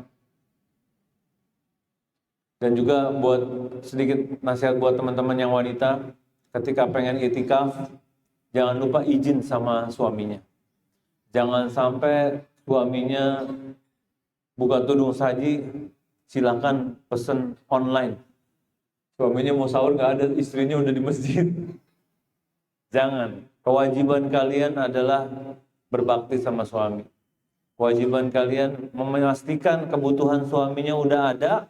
Dan juga buat sedikit nasihat buat teman-teman yang wanita, ketika pengen itikaf, jangan lupa izin sama suaminya. Jangan sampai suaminya buka tudung saji, silakan pesen online. Suaminya mau sahur nggak ada, istrinya udah di masjid. Jangan. Kewajiban kalian adalah berbakti sama suami. Kewajiban kalian memastikan kebutuhan suaminya udah ada,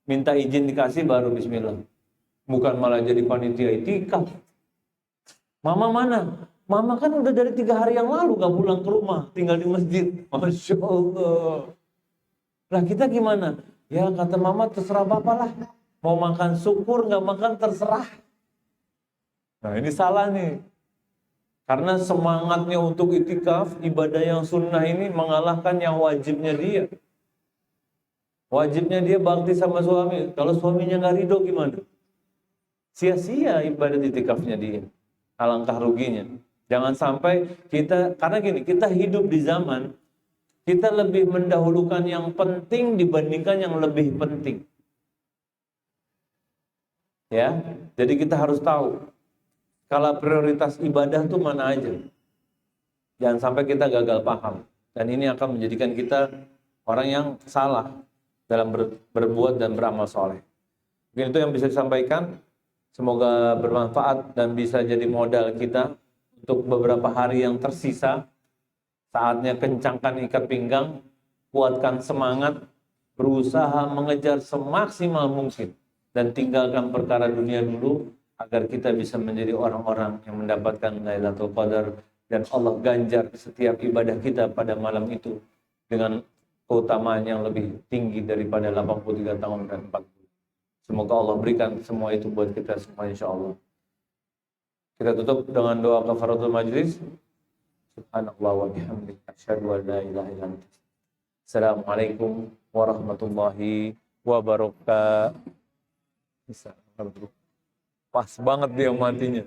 minta izin dikasih baru bismillah. Bukan malah jadi panitia itikaf. Mama mana? Mama kan udah dari 3 hari yang lalu gak pulang ke rumah, tinggal di masjid. Masya Allah. Lah kita gimana? Ya kata mama terserah bapak lah. Mau makan syukur, gak makan terserah. Nah ini salah nih. Karena semangatnya untuk itikaf, ibadah yang sunnah ini mengalahkan yang wajibnya dia. Wajibnya dia bakti sama suami. Kalau suaminya nggak ridho gimana? Sia-sia ibadah itikafnya dia. Alangkah ruginya. Jangan sampai kita, karena gini, kita hidup di zaman, kita lebih mendahulukan yang penting dibandingkan yang lebih penting. Ya, jadi kita harus tahu skala prioritas ibadah itu mana aja. Jangan sampai kita gagal paham. Dan ini akan menjadikan kita orang yang salah dalam berbuat dan beramal soleh. Mungkin itu yang bisa disampaikan. Semoga bermanfaat dan bisa jadi modal kita untuk beberapa hari yang tersisa. Saatnya kencangkan ikat pinggang, kuatkan semangat, berusaha mengejar semaksimal mungkin, dan tinggalkan perkara dunia dulu agar kita bisa menjadi orang-orang yang mendapatkan Lailatul Qadar dan Allah ganjar setiap ibadah kita pada malam itu dengan keutamaan yang lebih tinggi daripada 83 tahun dan 40. Semoga Allah berikan semua itu buat kita semua insyaAllah. Kita tutup dengan doa kafaratul majlis. Subhanallah wa bihamdihi asyhadu an la ilaha illa anta. Assalamualaikum warahmatullahi wabarakatuh. Pas banget dia matinya.